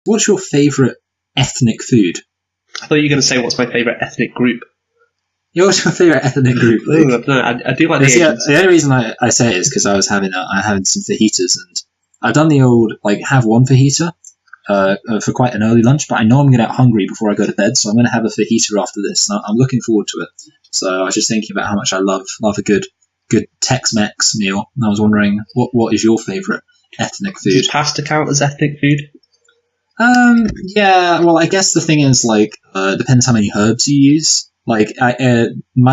what's your favourite ethnic food? I thought you were going to say, what's my favourite ethnic group? Yeah, what's your favourite ethnic group? Luke? No, I do like the Asians. The only reason I say it is because I was having some fajitas, and I've done the old, have one fajita for quite an early lunch, but I know I'm going to get hungry before I go to bed, so I'm going to have a fajita after this, and I'm looking forward to it. So I was just thinking about how much I love a good Tex-Mex meal, and I was wondering, what is your favourite ethnic food? Does pasta count as ethnic food? Yeah, well, I guess the thing is, depends how many herbs you use. My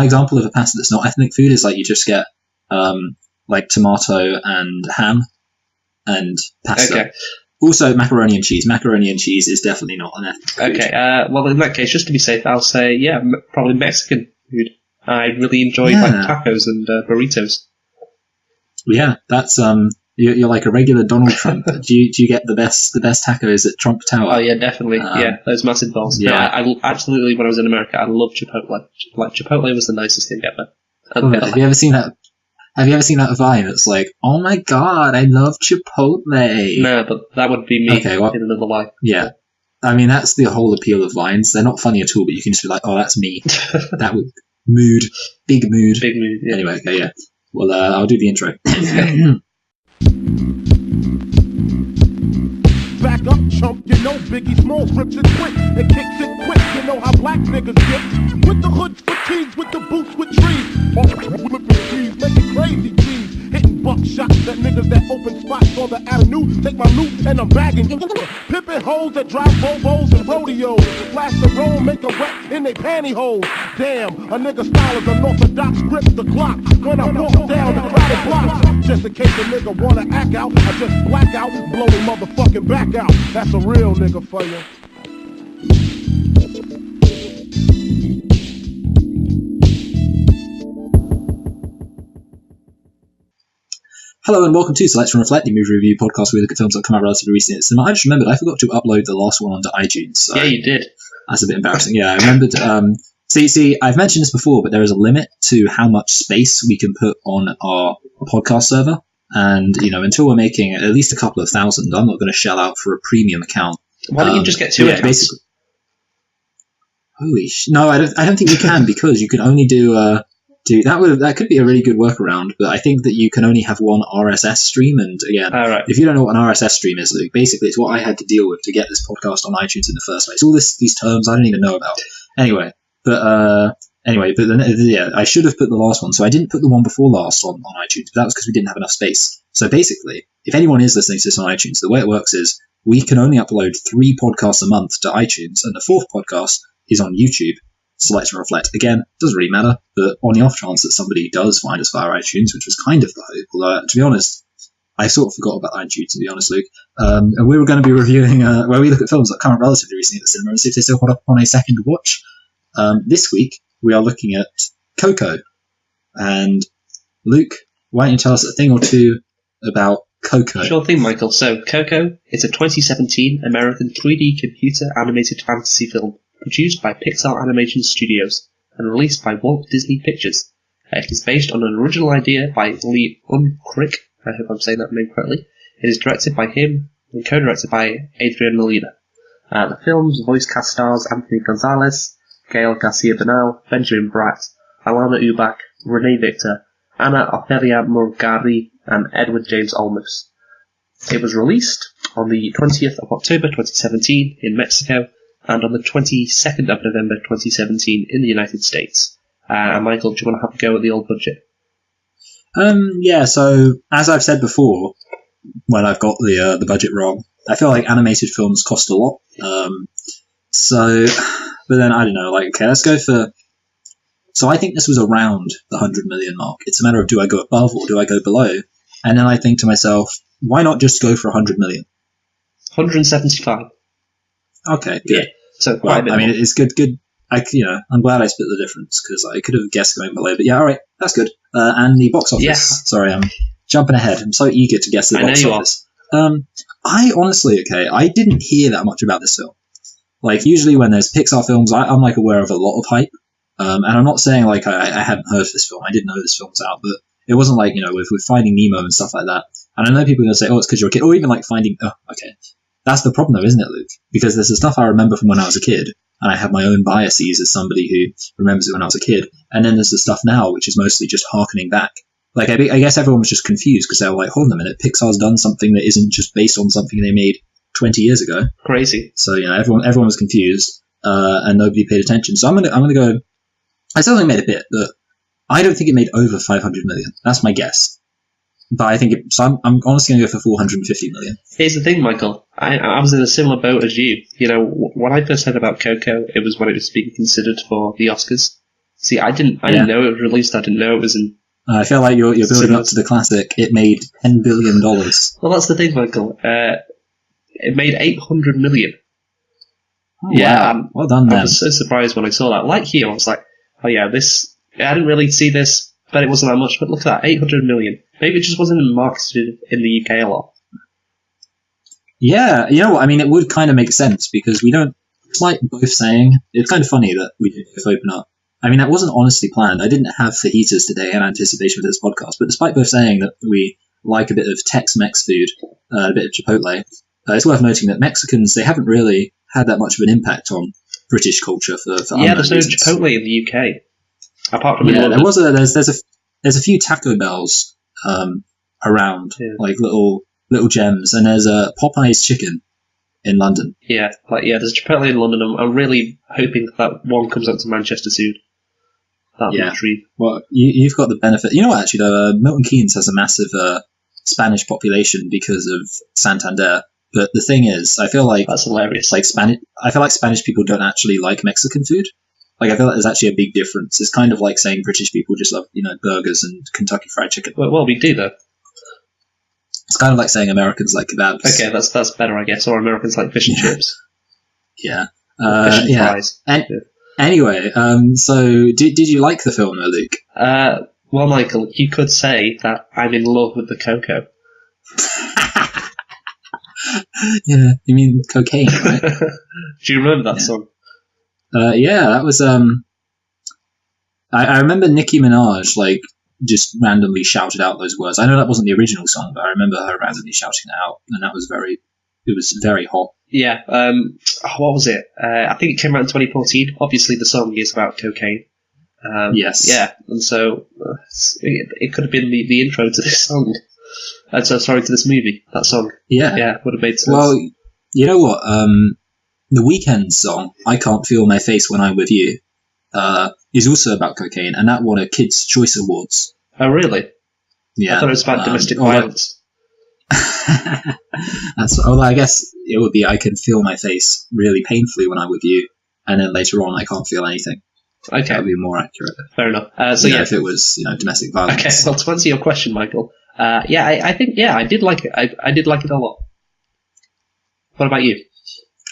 example of a pasta that's not ethnic food is, you just get, tomato and ham and pasta. Okay. Also, macaroni and cheese. Macaroni and cheese is definitely not an ethnic food. Okay, well, in that case, just to be safe, I'll say, probably Mexican food. I really enjoy tacos and burritos. Yeah, that's you're like a regular Donald Trump. do you get the best tacos at Trump Tower? Oh yeah, definitely. Those massive balls. Yeah, I absolutely. When I was in America, I loved Chipotle. Chipotle was the nicest thing ever. Have you ever seen that? Have you ever seen that Vine? It's like, oh my god, I love Chipotle. No, but that would be me in another life. Yeah. I mean, that's the whole appeal of Vines. They're not funny at all, but you can just be like, oh, that's me. That would big mood. Big mood, yeah. Anyway, okay, yeah. Well, I'll do the intro. Back up, chump, you know Biggie Smalls rips it quick and kicks it quick. You know how black niggas get with the hoods, fatigues, with the boots, with trees. Whipping trees, making crazy G's. Hitting buckshots at niggas that open spots on the avenue. Take my loot and I'm bagging. Pimping hoes that drive Bobos and rodeos. Flash the roll, make a wreck in they pantyhose. Damn, a nigga style is unorthodox, grip the clock. When I walk down the crowded block, just in case a nigga wanna act out, I just black out, blow the motherfucking back out. That's a real nigga for you. Hello and welcome to Select and Reflect, the movie review podcast where we look at films that come out relatively recently in the cinema. I just remembered I forgot to upload the last one onto iTunes. So yeah, you did. That's a bit embarrassing. Yeah, I remembered. See, I've mentioned this before, but there is a limit to how much space we can put on our podcast server. And, until we're making at least a couple of thousand, I'm not going to shell out for a premium account. Why don't you just get two accounts? No, I don't think you can, because you can only do that could be a really good workaround, but I think that you can only have one RSS stream, and again, if you don't know what an RSS stream is, Luke, basically it's what I had to deal with to get this podcast on iTunes in the first place. All these terms I don't even know about. Anyway, I should have put the last one, so I didn't put the one before last on iTunes, but that was because we didn't have enough space. So basically, if anyone is listening to this on iTunes, the way it works is we can only upload 3 podcasts a month to iTunes, and the 4th podcast is on YouTube. Select and Reflect. Again, doesn't really matter, but on the off chance that somebody does find us via iTunes, which was kind of the hope, although, to be honest, I sort of forgot about iTunes, to be honest, Luke. And we were going to be reviewing where we look at films that come out relatively recently at the cinema and see if they still hold up on a second watch. This week, we are looking at Coco. And Luke, why don't you tell us a thing or two about Coco? Sure thing, Michael. So, Coco is a 2017 American 3D computer animated fantasy film produced by Pixar Animation Studios and released by Walt Disney Pictures. It is based on an original idea by Lee Unkrich. I hope I'm saying that name correctly. It is directed by him and co-directed by Adrian Molina. The film's voice cast stars Anthony Gonzalez, Gael Garcia Bernal, Benjamin Bratt, Alana Ubach, Renee Victor, Anna Ofelia Morgari, and Edward James Olmos. It was released on the 20th of October 2017 in Mexico and on the 22nd of November 2017 in the United States. Michael, do you want to have a go at the old budget? Yeah, so as I've said before, when I've got the budget wrong, I feel like animated films cost a lot. But then I don't know, okay, let's go for... So I think this was around the 100 million mark. It's a matter of, do I go above or do I go below? And then I think to myself, why not just go for 100 million? 175. Okay, good. Yeah, so quite a bit more. It's good. I'm glad I split the difference, because I could have guessed going below. But yeah, all right, that's good. And the box office. Yeah. Sorry, I'm jumping ahead. I'm so eager to guess the box office. I honestly, I didn't hear that much about this film. Usually when there's Pixar films, I'm aware of a lot of hype. And I'm not saying I hadn't heard of this film. I didn't know this film was out, but it wasn't with Finding Nemo and stuff like that. And I know people are going to say, oh, it's because you're a kid, or even Finding... Oh, okay. That's the problem, though, isn't it, Luke? Because there's the stuff I remember from when I was a kid, and I have my own biases as somebody who remembers it when I was a kid, and then there's the stuff now, which is mostly just harkening back. Like, I guess everyone was just confused because they were like, hold on a minute, Pixar's done something that isn't just based on something they made 20 years ago. Crazy. So, everyone was confused, and nobody paid attention. So I'm gonna go. I still think it made a bit, but I don't think it made over 500 million. That's my guess. But I think I'm honestly going to go for 450 million. Here's the thing, Michael. I was in a similar boat as you. When I first heard about Coco, it was when it was being considered for the Oscars. See, I didn't know it was released. I didn't know it was in. I feel like you're building up to the classic. It made $10 billion. Well, that's the thing, Michael. It made 800 million. Oh, yeah, wow. Well done, man. I was so surprised when I saw that. Like you, I was like, oh yeah, I didn't really see this, but it wasn't that much. But look at that, 800 million. Maybe it just wasn't marketed in the UK a lot. Yeah, you know what? I mean, it would kind of make sense because we don't, like both saying, it's kind of funny that we did both open up. I mean, that wasn't honestly planned. I didn't have fajitas today in anticipation of this podcast, but despite both saying that we like a bit of Tex-Mex food, a bit of Chipotle, it's worth noting that Mexicans, they haven't really had that much of an impact on British culture for yeah, there's no reasons. Chipotle in the UK. Apart from there's a few Taco Bells around, like little gems, and there's a Popeye's chicken in London. Yeah, there's Chipotle in London. I'm really hoping that one comes up to Manchester soon. That'll be a treat. Well, you've got the benefit. You know what, actually, though, Milton Keynes has a massive Spanish population because of Santander. But the thing is, I feel like that's hilarious. I feel like Spanish people don't actually like Mexican food. Like, I feel like there's actually a big difference. It's kind of like saying British people just love, burgers and Kentucky Fried Chicken. Well, we do, though. It's kind of like saying Americans like kebabs. Okay, that's better, I guess. Or Americans like fish and chips. Yeah. Fish and fries. Anyway, so did you like the film, though, Luke? Well, Michael, you could say that I'm in love with the Coco. Yeah, you mean cocaine, right? Do you remember that song? Yeah, that was. I remember Nicki Minaj just randomly shouted out those words. I know that wasn't the original song, but I remember her randomly shouting it out, and that was very hot. Yeah. What was it? I think it came out in 2014. Obviously, the song is about cocaine. Yes. Yeah, and so it could have been the intro to this song. And so sorry to this movie. That song. Yeah, would have made sense. Well, you know what? The Weeknd song, "I Can't Feel My Face When I'm With You," is also about cocaine, and that won a Kids' Choice Awards. Oh, really? Yeah. I thought it was about domestic violence. Although I guess it would be "I Can Feel My Face Really Painfully When I'm With You," and then later on, "I Can't Feel Anything." Okay. That would be more accurate. Fair enough. If it was, domestic violence. Okay, well, to answer your question, Michael, I think, I did like it. I did like it a lot. What about you?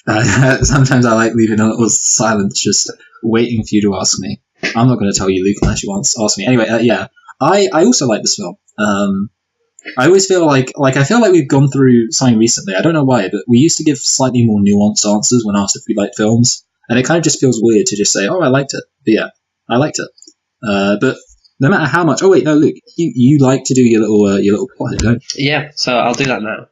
Sometimes I like leaving a little silence, just waiting for you to ask me. I'm not going to tell you, Luke, unless you want to ask me. Anyway, I also like this film. I always feel like I feel like we've gone through something recently. I don't know why, but we used to give slightly more nuanced answers when asked if we liked films, and it kind of just feels weird to just say, "Oh, I liked it." But yeah, I liked it. But no matter how much. Oh wait, no, Luke, you like to do your little plot, don't you? Yeah, so I'll do that now.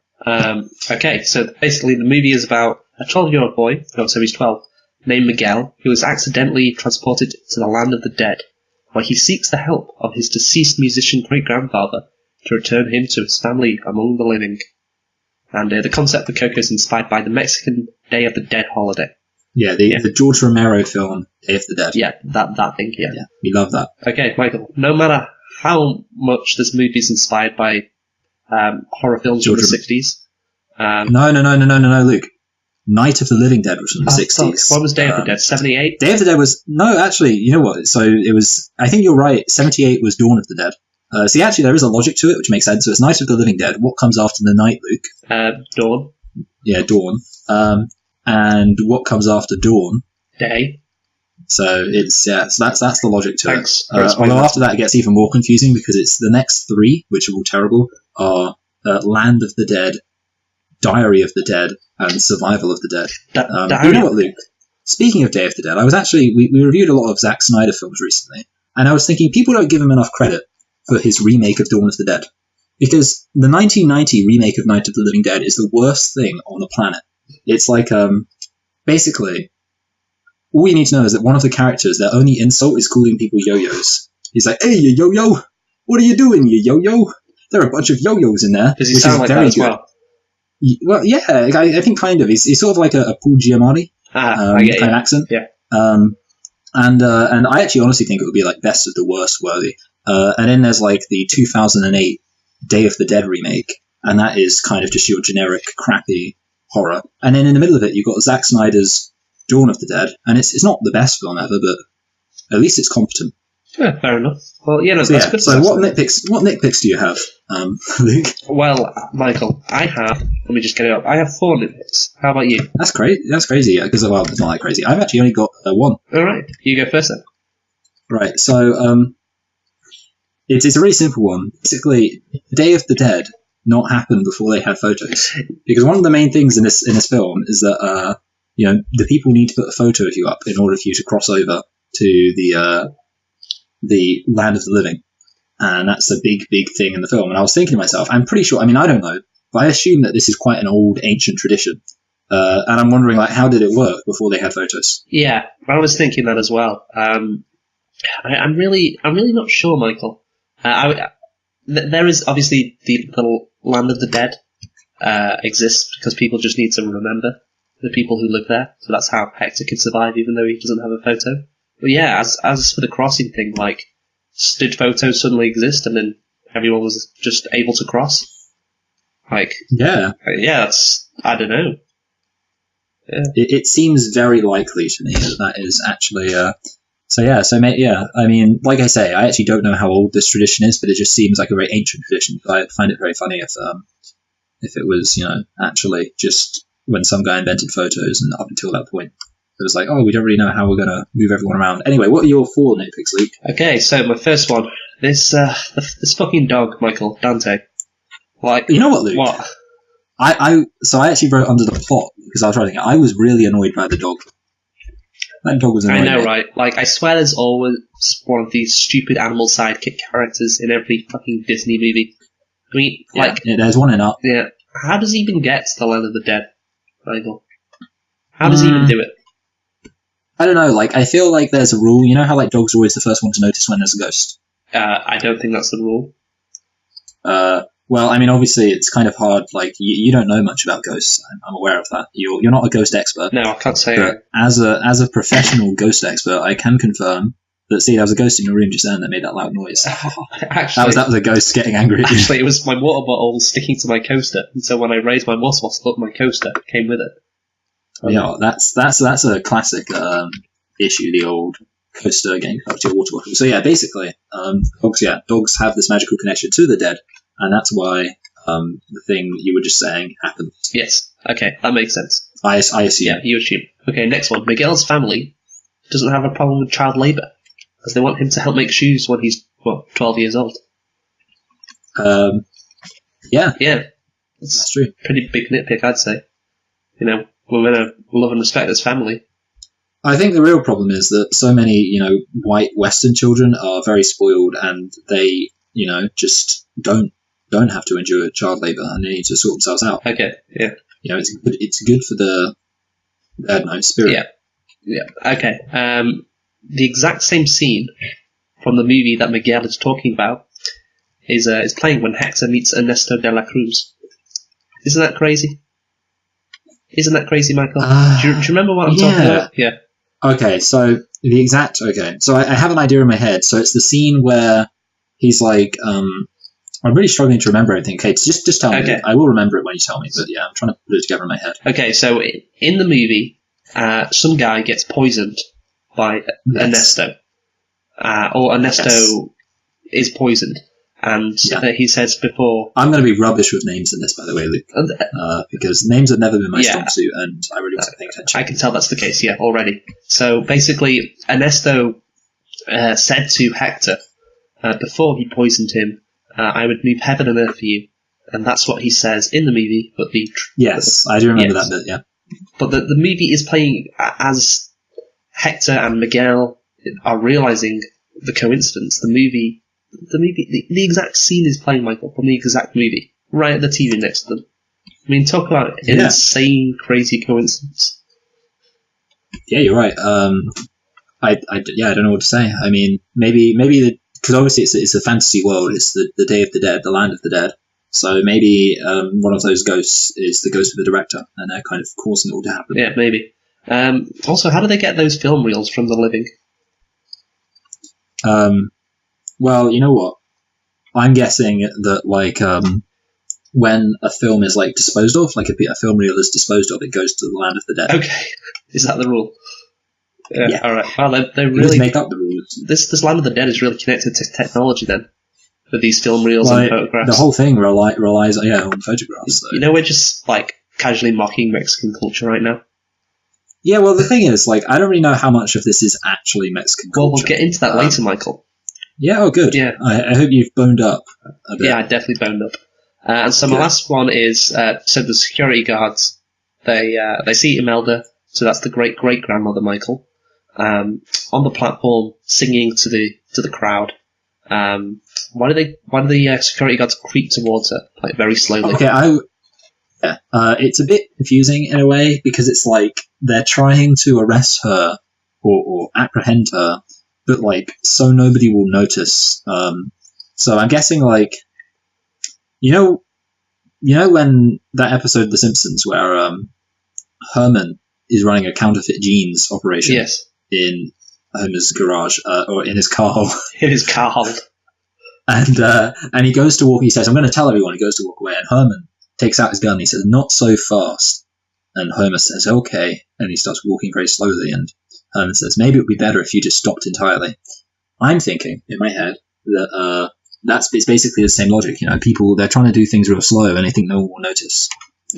Okay, so basically the movie is about a 12-year-old boy, so he's 12, named Miguel, who is accidentally transported to the land of the dead, where he seeks the help of his deceased musician great-grandfather to return him to his family among the living. And the concept for Coco is inspired by the Mexican Day of the Dead holiday. Yeah, the George Romero film, Day of the Dead. Yeah, that thing, yeah. We love that. Okay, Michael, no matter how much this movie is inspired by horror films from the 60s... No, Luke. Night of the Living Dead was from the 60s. What was Day of the Dead? 78? Day of the Dead was... No, actually, you know what? So it was... I think you're right. 78 was Dawn of the Dead. See, actually, there is a logic to it, which makes sense. So it's Night of the Living Dead. What comes after the night, Luke? Dawn. Yeah, Dawn. And what comes after Dawn? Day. So it's... Yeah, so that's the logic to Thanks. it. Although after that, it gets even more confusing because it's the next three, which are all terrible, are Land of the Dead, Diary of the Dead, and Survival of the Dead. You know what, Luke? Speaking of Day of the Dead, I was actually... We reviewed a lot of Zack Snyder films recently, and I was thinking people don't give him enough credit for his remake of Dawn of the Dead. Because the 1990 remake of Night of the Living Dead is the worst thing on the planet. It's like, basically, all you need to know is that one of the characters, their only insult is calling people yo-yos. He's like, hey, you yo-yo, what are you doing, you yo-yo? There are a bunch of yo-yos in there. Does he sound like that as well? Well, yeah, I think kind of. He's sort of like a Paul Giamatti I get kind of accent. Yeah. And I actually honestly think it would be like best of the worst worthy. And then there's like the 2008 Day of the Dead remake, and that is kind of just your generic crappy horror. And then in the middle of it, you've got Zack Snyder's Dawn of the Dead, and it's not the best film ever, but at least it's competent. Yeah, fair enough. Well, yeah, no, So, that's yeah, good. so what nitpicks do you have, Luke? Well, Michael, let me just get it up. I have 4 nitpicks. How about you? That's crazy. That's crazy, because, well, it's not that crazy. I've actually only got 1. All right, you go first then. Right, so it's a really simple one. Basically, Day of the Dead not happened before they had photos, because one of the main things in this film is that the people need to put a photo of you up in order for you to cross over to the land of the living, and that's a big thing in the film. And I was thinking to myself, I'm pretty sure. I mean, I don't know, but I assume that this is quite an old, ancient tradition. And I'm wondering, like, how did it work before they had photos? Yeah, I was thinking that as well. I'm really not sure, Michael. There is obviously the land of the dead exists because people just need to remember the people who live there. So that's how Hector can survive, even though he doesn't have a photo. But yeah, as for the crossing thing, like, did photos suddenly exist and then everyone was just able to cross? Like, yeah, that's, I don't know. Yeah. It seems very likely to me that is actually. I mean, like I say, I actually don't know how old this tradition is, but it just seems like a very ancient tradition. I find it very funny if it was, actually just when some guy invented photos, and up until that point, it was like, oh, we don't really know how we're going to move everyone around. Anyway, what are your 4 nitpicks, Luke? Okay, so my first one, this fucking dog, Michael, Dante. Like, you know what, Luke? What? I actually wrote under the plot because I was writing it. I was really annoyed by the dog. That dog was annoying. I know, right? Like, I swear there's always one of these stupid animal sidekick characters in every fucking Disney movie. I mean, there's one in Up. Yeah. How does he even get to the land of the dead, Michael? How does he even do it? I don't know, like, I feel like there's a rule. You know how, like, dogs are always the first one to notice when there's a ghost? I don't think that's the rule. Well, I mean, obviously, it's kind of hard, like, you don't know much about ghosts. I'm aware of that. You're not a ghost expert. No, I can't say but as a professional ghost expert, I can confirm that, see, there was a ghost in your room just then that made that loud noise. Actually, that was a ghost getting angry at you. Actually, it was my water bottle sticking to my coaster, and so when I raised my water bottle up, my coaster came with it. Yeah, that's a classic issue, the old coaster getting up to your water bottle. So yeah, basically, dogs have this magical connection to the dead, and that's why the thing you were just saying happened. Yes, okay, that makes sense. I assume. Yeah, you assume. Okay, next one. Miguel's family doesn't have a problem with child labour, because they want him to help make shoes when he's, 12 years old. Yeah. Yeah. That's true. Pretty big nitpick, I'd say. We're going to love and respect this family. I think the real problem is that so many, white Western children are very spoiled, and they, just don't have to endure child labour, and they need to sort themselves out. Okay, yeah. It's good for the, I don't know, spirit. Yeah. Okay. The exact same scene from the movie that Miguel is talking about is playing when Hector meets Ernesto de la Cruz. Isn't that crazy? Michael? Do you remember what I'm talking about? Yeah. Okay, so I have an idea in my head. So it's the scene where he's like, I'm really struggling to remember everything. Okay, just tell me. Okay. I will remember it when you tell me, but yeah, I'm trying to put it together in my head. Okay, so in the movie, some guy gets poisoned by Ernesto. Or Ernesto is poisoned. And he says before... I'm going to be rubbish with names in this, by the way, Luke. Because names have never been my strong suit, and I really wasn't paying attention. I can tell that's the case, already. So basically, Ernesto said to Hector, before he poisoned him, I would move heaven and earth for you. And that's what he says in the movie. But I do remember that bit, yeah. But the movie is playing as Hector and Miguel are realizing the coincidence. The exact scene is playing, Michael, from the exact movie, right at the TV next to them. I mean, talk about an insane, crazy coincidence. Yeah, you're right. I don't know what to say. I mean, maybe because obviously it's a fantasy world. It's the Day of the Dead, the land of the dead. So maybe one of those ghosts is the ghost of the director, and they're kind of causing it all to happen. Yeah, maybe. Also, how do they get those film reels from the living? Well, you know what? I'm guessing that when a film is disposed of, like a film reel is disposed of, it goes to the land of the dead. Okay, is that the rule? Yeah. All right. Well, they really really make up the rules. This land of the dead is really connected to technology then, with these film reels and photographs. The whole thing relies on photographs. So. You know, we're just casually mocking Mexican culture right now. Yeah, well, the thing is, I don't really know how much of this is actually Mexican culture. Well, we'll get into that later, Michael. Yeah, oh, good. Yeah. I hope you've boned up a bit. Yeah, I definitely boned up. And so my last one is, so the security guards, they see Imelda, so that's the great-great-grandmother, Michael, on the platform singing to the crowd. Why do the security guards creep towards her, very slowly? Okay, it's a bit confusing in a way, because it's they're trying to arrest her or apprehend her, but so nobody will notice. So I'm guessing you know when that episode of The Simpsons where Herman is running a counterfeit jeans operation in Homer's garage or in his car hole. In his car hole. And he goes to walk. He says, "I'm going to tell everyone." He goes to walk away, and Herman takes out his gun. And he says, "Not so fast." And Homer says, "Okay." And he starts walking very slowly. And Herman says, "Maybe it would be better if you just stopped entirely." I'm thinking in my head that it's basically the same logic. You know, people, they're trying to do things real slow, and they think no one will notice.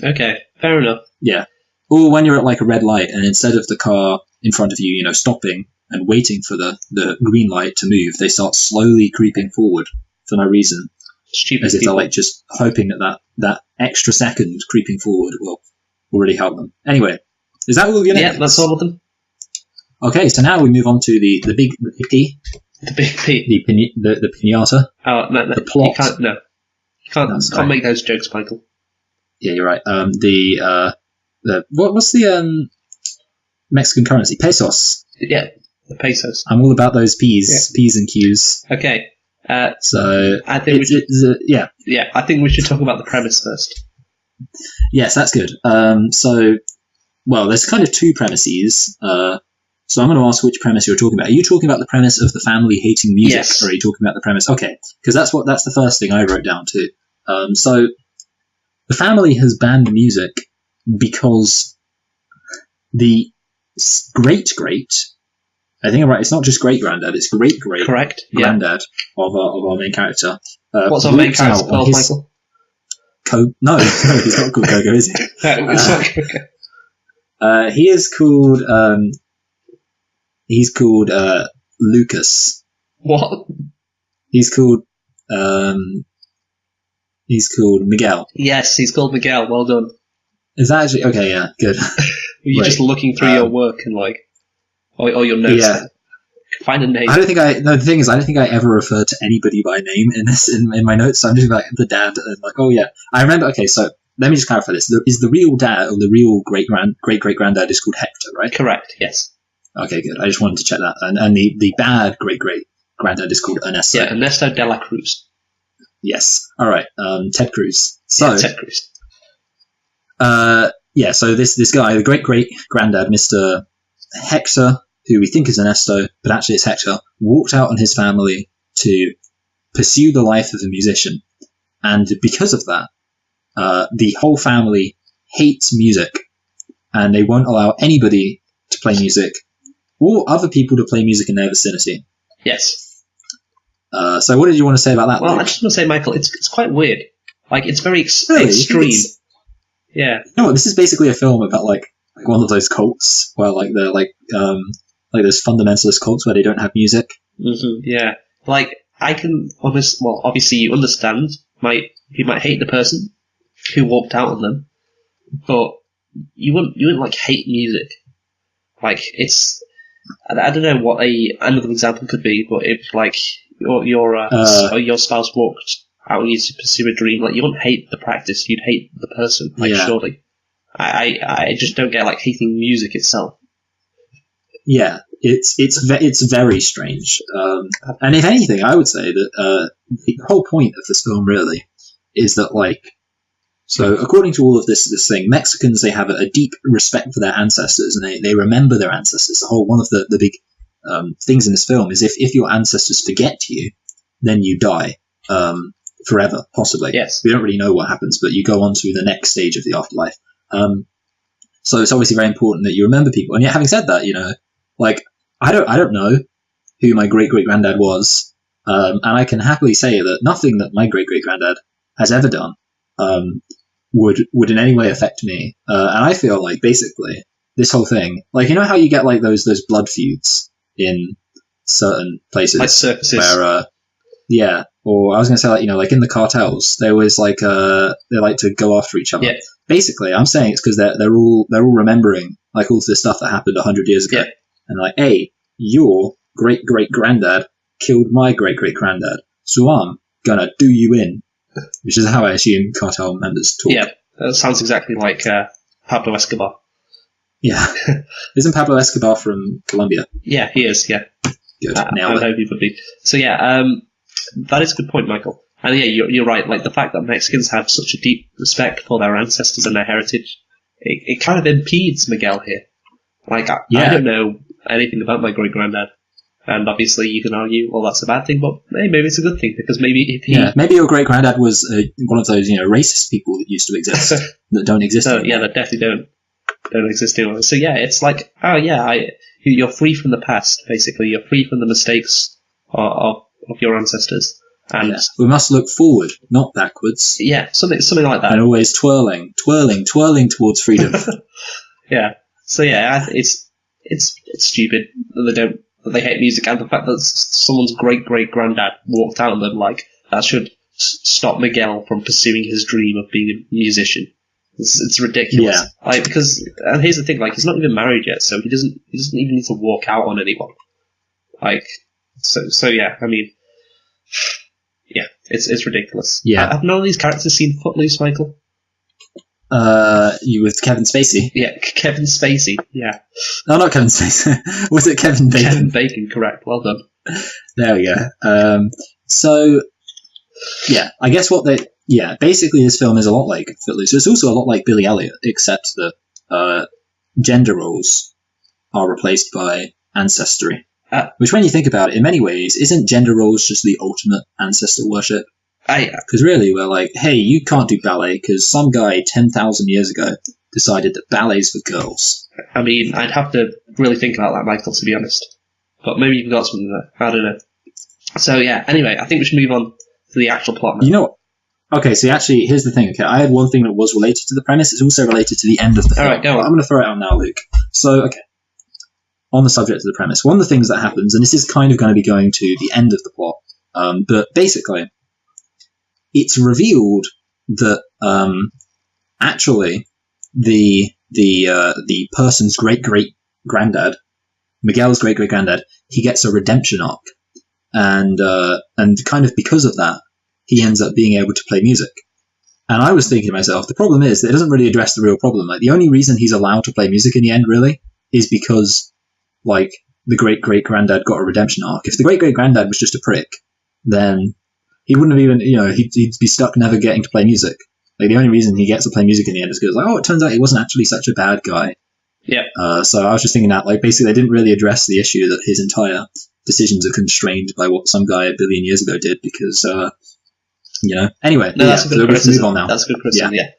Okay, fair enough. Yeah. Or when you're at a red light, and instead of the car in front of you, stopping and waiting for the green light to move, they start slowly creeping forward for no reason. Stupid as if people. they're just hoping that extra second creeping forward will really help them. Anyway, is that all of your names? Yeah, that's all of them. Okay, so now we move on to the big P. The big P. The pinata. Oh, no. The plot. You can't make those jokes, Michael. Yeah, you're right. What's the Mexican currency? Pesos. Yeah, the pesos. I'm all about those P's and Q's. Okay. So I think I think we should talk about the premise first. Yes, that's good. There's kind of two premises. So I'm going to ask which premise you're talking about. Are you talking about the premise of the family hating music, yes, or are you talking about the premise? Okay, because that's the first thing I wrote down too. So the family has banned music because the great, I think I'm right. It's not just great granddad; it's great correct granddad of our main character. What's our main character called, Michael? No, he's not called Coco, is he? It's not Coco. He is called. He's called Lucas. What? He's called Miguel. Yes, he's called Miguel. Well done. Is that actually okay? Yeah, good. You're just looking through your work and or your notes. Yeah. Find a name. The thing is, I don't think I ever referred to anybody by name in my notes. So I'm just the dad and oh yeah, I remember. Okay, so let me just clarify this: is the real dad or the real great great granddad is called Hector, right? Correct. Yes. Okay, good. I just wanted to check that. And the bad great granddad is called Ernesto. Yeah, Ernesto de la Cruz. Yes. All right. Ted Cruz. So Ted Cruz. So this guy, the great granddad, Mr. Hector, who we think is Ernesto, but actually it's Hector, walked out on his family to pursue the life of a musician. And because of that, the whole family hates music, and they won't allow anybody to play music or other people to play music in their vicinity. Yes. So what did you want to say about that? Well, Luke? I just want to say, Michael, it's quite weird. It's very Really? extreme. Yeah. You know what, this is basically a film about one of those cults where they're those fundamentalist cults where they don't have music. Mm-hmm. Yeah. I can obviously you understand. You might hate the person who walked out on them, but you wouldn't hate music. It's, I don't know what another example could be, but it's your spouse walked you to pursue a dream. Like, you wouldn't hate the practice, you'd hate the person, surely. I just don't get, hating music itself. Yeah, it's very strange. And if anything, I would say that the whole point of this film really is that, so according to all of this thing, Mexicans, they have a deep respect for their ancestors, and they remember their ancestors. One of the big things in this film is if your ancestors forget you, then you die forever, possibly. Yes. We don't really know what happens, but you go on to the next stage of the afterlife. So it's obviously very important that you remember people. And yet, having said that, I don't know who my great-great-granddad was, and I can happily say that nothing that my great-great-granddad has ever done would in any way affect me. And I feel like, basically, this whole thing, how you get, those blood feuds in certain places? Like circuses. Where, or I was going to say, in the cartels, they always, they like to go after each other. Yeah. Basically, I'm saying it's because they're all remembering, all of this stuff that happened 100 years ago. Yeah. And hey, your great-great-granddad killed my great-great-granddad, so I'm gonna do you in. Which is how I assume cartel members talk. Yeah, that sounds exactly like Pablo Escobar. Yeah. Isn't Pablo Escobar from Colombia? Yeah, he is, yeah. Good, I nailed it. hope he would be. So yeah, that is a good point, Michael. And yeah, you're right, the fact that Mexicans have such a deep respect for their ancestors and their heritage, it kind of impedes Miguel here. I don't know anything about my great-granddad. And obviously you can argue, well, that's a bad thing, but maybe it's a good thing, because maybe if he... Yeah, maybe your great-granddad was one of those, racist people that used to exist, that don't exist anymore. Yeah, that definitely don't exist anymore. So yeah, it's you're free from the past, basically. You're free from the mistakes of your ancestors. And we must look forward, not backwards. Yeah, something like that. And always twirling towards freedom. Yeah. So yeah, it's stupid that they hate music, and the fact that someone's great-great-granddad walked out on them, that should stop Miguel from pursuing his dream of being a musician. It's ridiculous. Yeah. And here's the thing, he's not even married yet, so he doesn't even need to walk out on anyone. So yeah, I mean, yeah, it's ridiculous. Yeah. Have none of these characters seen Footloose, Michael? You with Kevin Spacey? Yeah, Kevin Spacey, yeah. No, not Kevin Spacey. Was it Kevin Bacon? Kevin Bacon, correct. Well done. There we go. So, yeah, I guess basically this film is a lot like Footloose. It's also a lot like Billy Elliot, except that gender roles are replaced by ancestry. Which, when you think about it, in many ways, isn't gender roles just the ultimate ancestor worship? Because really, we're hey, you can't do ballet because some guy 10,000 years ago decided that ballet's for girls. I mean, I'd have to really think about that, Michael, to be honest. But maybe you've got something there. I don't know. So yeah, anyway, I think we should move on to the actual plot now. You know what? Okay, so actually, here's the thing. Okay, I had one thing that was related to the premise. It's also related to the end of the film. All right, go on. I'm going to throw it out now, Luke. So, okay. On the subject of the premise, one of the things that happens, and this is kind of going to be going to the end of the plot, but basically, it's revealed that actually the person's great-great-granddad, Miguel's great-great-granddad, he gets a redemption arc, and kind of because of that, he ends up being able to play music. And I was thinking to myself, the problem is that it doesn't really address the real problem. The only reason he's allowed to play music in the end, really, is because the great-great-granddad got a redemption arc. If the great-great-granddad was just a prick, then he wouldn't have even, he'd be stuck never getting to play music. The only reason he gets to play music in the end is because, it turns out he wasn't actually such a bad guy. Yeah. So I was just thinking that, basically they didn't really address the issue that his entire decisions are constrained by what some guy a billion years ago did because, Anyway, no, that's a good criticism. Let's move on now. That's a good criticism, yeah.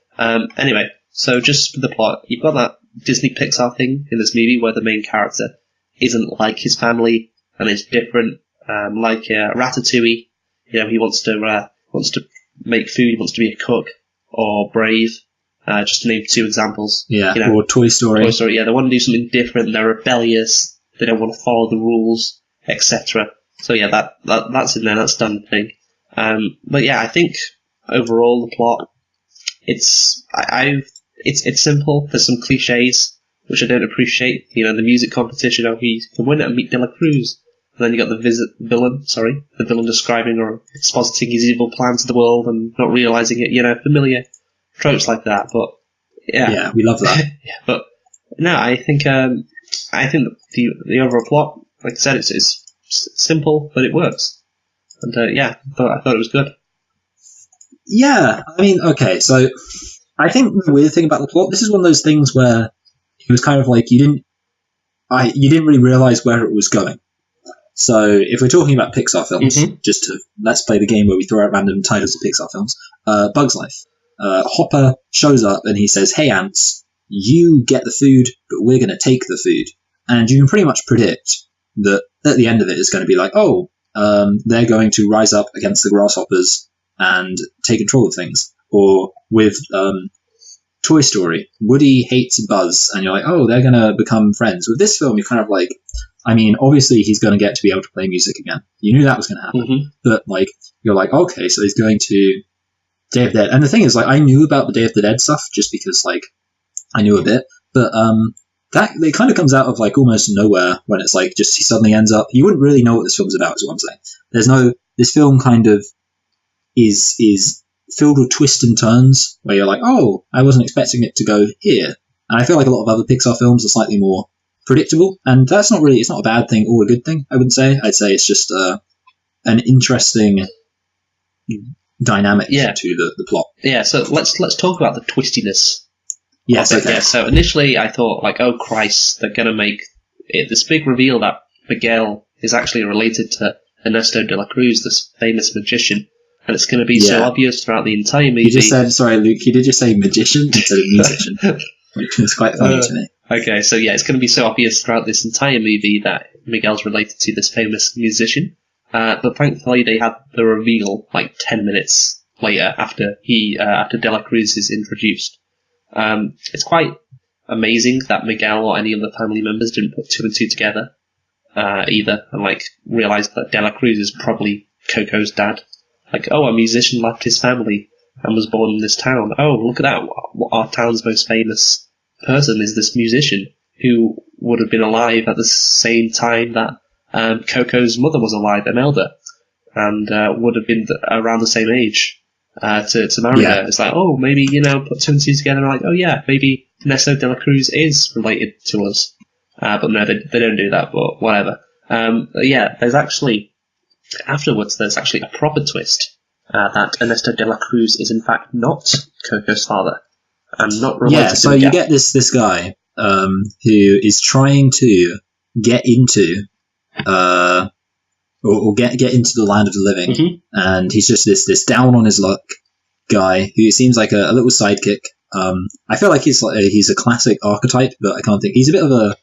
Anyway, so just for the plot, you've got that Disney Pixar thing in this movie where the main character isn't like his family and is different, Ratatouille. He wants to make food, he wants to be a cook, or Brave, just to name two examples. Yeah, or Toy Story. Toy Story, yeah, they want to do something different, they're rebellious, they don't want to follow the rules, etc. So yeah, that's in there, that's done thing. But yeah, I think overall the plot, it's simple. There's some cliches which I don't appreciate. The music competition. Oh, he can win it and meet De La Cruz. then you got the villain describing or expositing his evil plan to the world and not realizing it. Familiar tropes like that. But Yeah, we love that. yeah, but no, I think the overall plot, like I said, it's simple, but it works. And I thought it was good. Yeah, I mean, okay, so I think the weird thing about the plot, this is one of those things where it was kind of like you didn't really realize where it was going. So if we're talking about Pixar films, just to let's play the game where we throw out random titles of Pixar films, Bug's Life. Hopper shows up and he says, "Hey ants, you get the food, but we're going to take the food." And you can pretty much predict that at the end of it it's going to be like, they're going to rise up against the grasshoppers and take control of things. Or with Toy Story, Woody hates Buzz, and you're like, oh, they're going to become friends. With this film, you're kind of like, I mean, obviously he's going to get to be able to play music again. You knew that was going to happen. But, like, you're like, okay, so he's going to Day of the Dead. And the thing is, like, I knew about the Day of the Dead stuff just because, like, I knew a bit. But that it kind of comes out of, like, almost nowhere when it's, like, just he suddenly ends up... You wouldn't really know what this film's about, is what I'm saying. This film kind of is filled with twists and turns where you're like, oh, I wasn't expecting it to go here. And I feel like a lot of other Pixar films are slightly more predictable, and that's not really, it's not a bad thing or a good thing, I wouldn't say. I'd say it's just an interesting dynamic to the plot. Yeah, so let's talk about the twistiness. Yes, okay. Yeah, so initially I thought, like, oh Christ, they're going to make it this big reveal that Miguel is actually related to Ernesto de la Cruz, this famous magician. And it's going to be so obvious throughout the entire movie. You just said, sorry, Luke, you did just say magician instead of musician, which was quite funny to me. Okay, so yeah, it's going to be so obvious throughout this entire movie that Miguel's related to this famous musician. But thankfully they had the reveal like 10 minutes later after De La Cruz is introduced. It's quite amazing that Miguel or any of the family members didn't put two and two together either and like realize that De La Cruz is probably Coco's dad. Like, oh, a musician left his family and was born in this town. Oh, look at that. Our town's most famous person is this musician who would have been alive at the same time that Coco's mother was alive, Imelda, and would have been around the same age to marry her. It's like, oh, maybe, put two and two together and like, oh yeah, maybe Ernesto de la Cruz is related to us. But no, they don't do that, but whatever. There's actually... Afterwards, there's actually a proper twist that Ernesto de la Cruz is in fact not Coco's father and not related to Miguel. Yeah, so you get this guy who is trying to get into or get into the land of the living, and he's just this down on his luck guy who seems like a little sidekick. I feel like he's a classic archetype, but I can't think. He's a bit of a...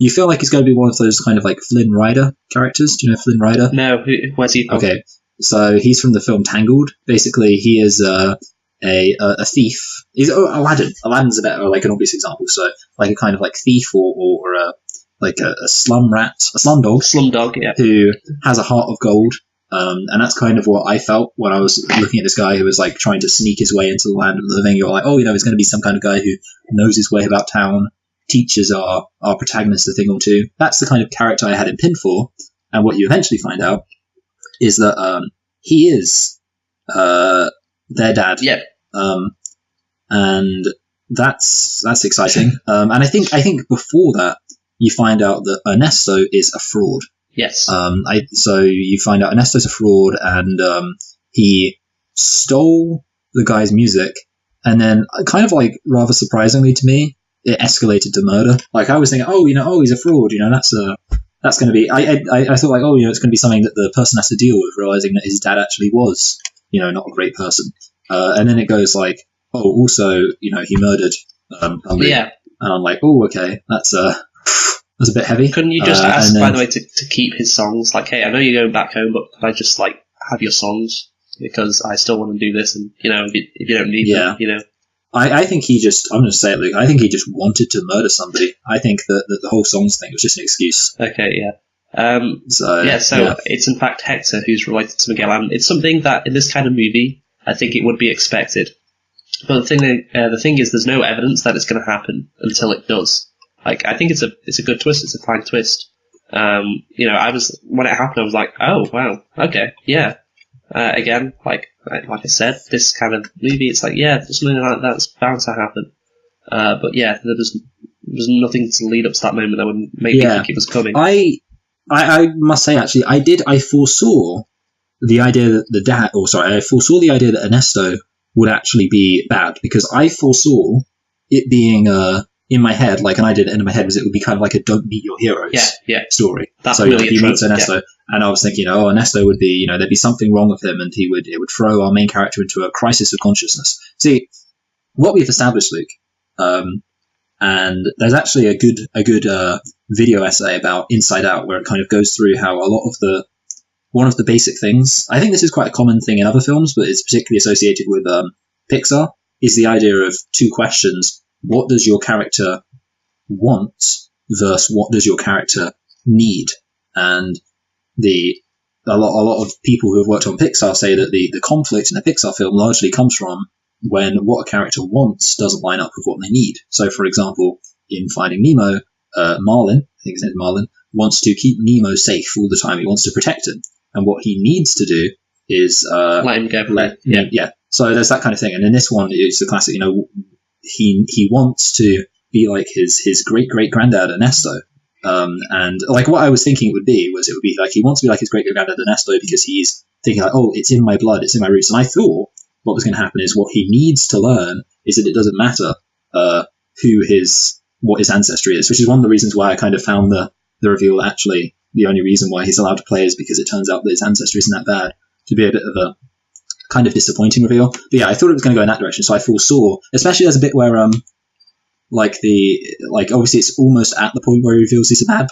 You feel like he's going to be one of those kind of like Flynn Rider characters. Do you know Flynn Rider? No, where's he from? Okay, so he's from the film Tangled. Basically, he is a thief. He's Aladdin. Aladdin's a better, like an obvious example. So like a kind of like thief or a slum rat, a slum dog. Slum dog, yeah. Who has a heart of gold. And that's kind of what I felt when I was looking at this guy who was like trying to sneak his way into the land of the living. You're like, oh, he's going to be some kind of guy who knows his way about town. Teaches our protagonist a thing or two. That's the kind of character I had him pinned for, and what you eventually find out is that he is their dad. Yeah. And that's exciting. And I think before that you find out that Ernesto is a fraud. Yes. So you find out Ernesto's a fraud, and he stole the guy's music, and then kind of like rather surprisingly to me, it escalated to murder. Like I was thinking, he's a fraud. That's going to be. I thought like, it's going to be something that the person has to deal with, realizing that his dad actually was, not a great person. And then it goes like, also, he murdered somebody. Yeah. And I'm like, oh, okay, that's a bit heavy. Couldn't you just ask, by the way, to keep his songs? Like, hey, I know you're going back home, but could I just like have your songs because I still want to do this, and if you don't need them, I think he just, I'm going to say it, Luke, I think he just wanted to murder somebody. I think that the whole songs thing was just an excuse. Okay, yeah. It's in fact Hector who's related to Miguel, and it's something that in this kind of movie, I think it would be expected. But the thing is, there's no evidence that it's going to happen until it does. Like, I think it's a good twist, it's a fine twist. I was, when it happened, I was like, oh, wow, okay, yeah. Again, like I said, this kind of movie, it's like, yeah, something like that's bound to happen. But yeah, there was nothing to lead up to that moment that would make me think it was coming. I must say, actually, I foresaw the idea that I foresaw the idea that Ernesto would actually be bad, because I foresaw it being in my head, like an idea in my head was it would be kind of like a don't meet your heroes story. That's so really he meets Ernesto, and I was thinking, Ernesto would be, there'd be something wrong with him, and it would throw our main character into a crisis of consciousness. See, what we've established, Luke, and there's actually a good video essay about Inside Out where it kind of goes through how one of the basic things, I think this is quite a common thing in other films, but it's particularly associated with Pixar, is the idea of two questions. What does your character want versus what does your character need? And a lot of people who have worked on Pixar say that the conflict in a Pixar film largely comes from when what a character wants doesn't line up with what they need. So, for example, in Finding Nemo, Marlin, I think his name is Marlin, wants to keep Nemo safe all the time. He wants to protect him. And what he needs to do is let him go. Yeah. So there's that kind of thing. And in this one, it's the classic, he wants to be like his great-great-granddad Ernesto. And like what I was thinking it would be like he wants to be like his great-great-granddad Ernesto because he's thinking like, oh, it's in my blood, it's in my roots. And I thought what was going to happen is what he needs to learn is that it doesn't matter what his ancestry is, which is one of the reasons why I kind of found the reveal that actually the only reason why he's allowed to play is because it turns out that his ancestry isn't that bad, to be a bit of a kind of disappointing reveal. But yeah, I thought it was going to go in that direction, so I foresaw, especially there's a bit where obviously it's almost at the point where he reveals he's a bad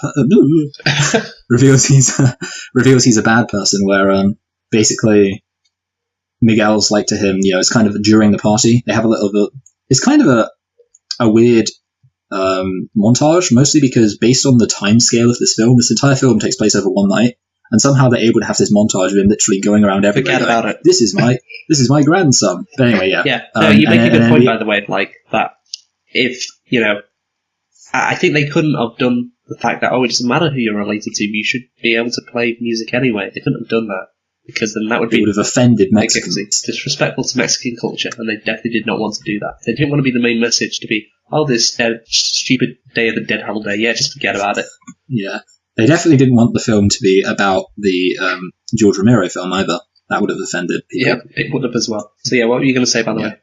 reveals he's a bad person, where basically Miguel's like to him, it's kind of during the party they have a little bit, it's kind of a weird montage, mostly because based on the time scale of this entire film takes place over one night, and somehow they're able to have this montage of him literally going around everywhere. Forget about it. This is my grandson. But anyway, yeah. Yeah. No, you make a good point, by the way, like that. If I think they couldn't have done the fact that it doesn't matter who you're related to, you should be able to play music anyway. They couldn't have done that because then that would be, it would have offended Mexicans. It's disrespectful to Mexican culture, and they definitely did not want to do that. They didn't want to be the main message to be, this stupid Day of the Dead holiday. Yeah, just forget about it. Yeah. They definitely didn't want the film to be about the George Romero film either. That would have offended people. Yeah, it would have as well. So yeah, what were you going to say, by the way?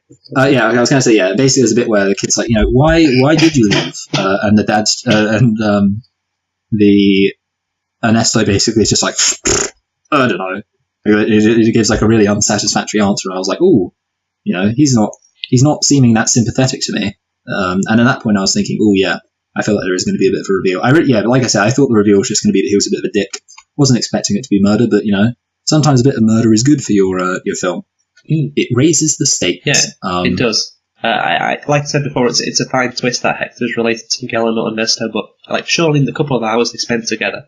Yeah, I was going to say, basically there's a bit where the kid's like, why did you leave? And the dad's, the Ernesto basically is just like, I don't know. It gives like a really unsatisfactory answer, and I was like, ooh, he's not seeming that sympathetic to me. And at that point I was thinking, oh yeah, I feel like there is going to be a bit of a reveal. But like I said, I thought the reveal was just going to be that he was a bit of a dick. Wasn't expecting it to be murder, but sometimes a bit of murder is good for your film. It raises the stakes. Yeah, it does. I like I said before, it's a fine twist that Hector's related to Miguel and not Ernesto, but surely in the couple of hours they spent together,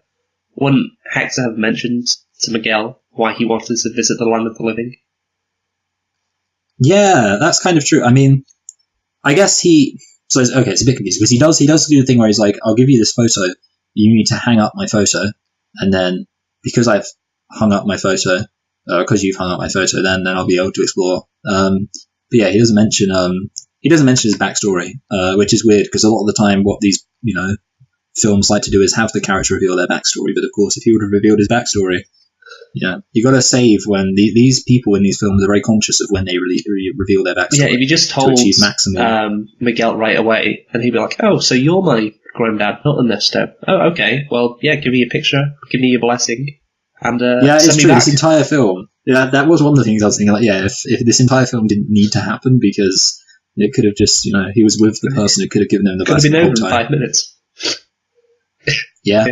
wouldn't Hector have mentioned to Miguel why he wanted to visit the land of the living? Yeah, that's kind of true. I mean, I guess it's a bit confusing because he does do the thing where he's like, I'll give you this photo, you need to hang up my photo, and then because I've hung up my photo, because you've hung up my photo, then I'll be able to explore. But yeah, he doesn't mention his backstory, which is weird because a lot of the time what these films like to do is have the character reveal their backstory. But of course, if he would have revealed his backstory, you got to save when these people in these films are very conscious of when they reveal their backstory. Yeah, if you just told Miguel right away, and he'd be like, "Oh, so you're my granddad, not Ernesto." Oh, okay. Well, yeah, give me a picture, give me your blessing. And it's true. This entire film, that was one of the things I was thinking. Like, if this entire film didn't need to happen, because it could have just, he was with the person who could have given him the blessing. Could have been over in 5 minutes. Yeah.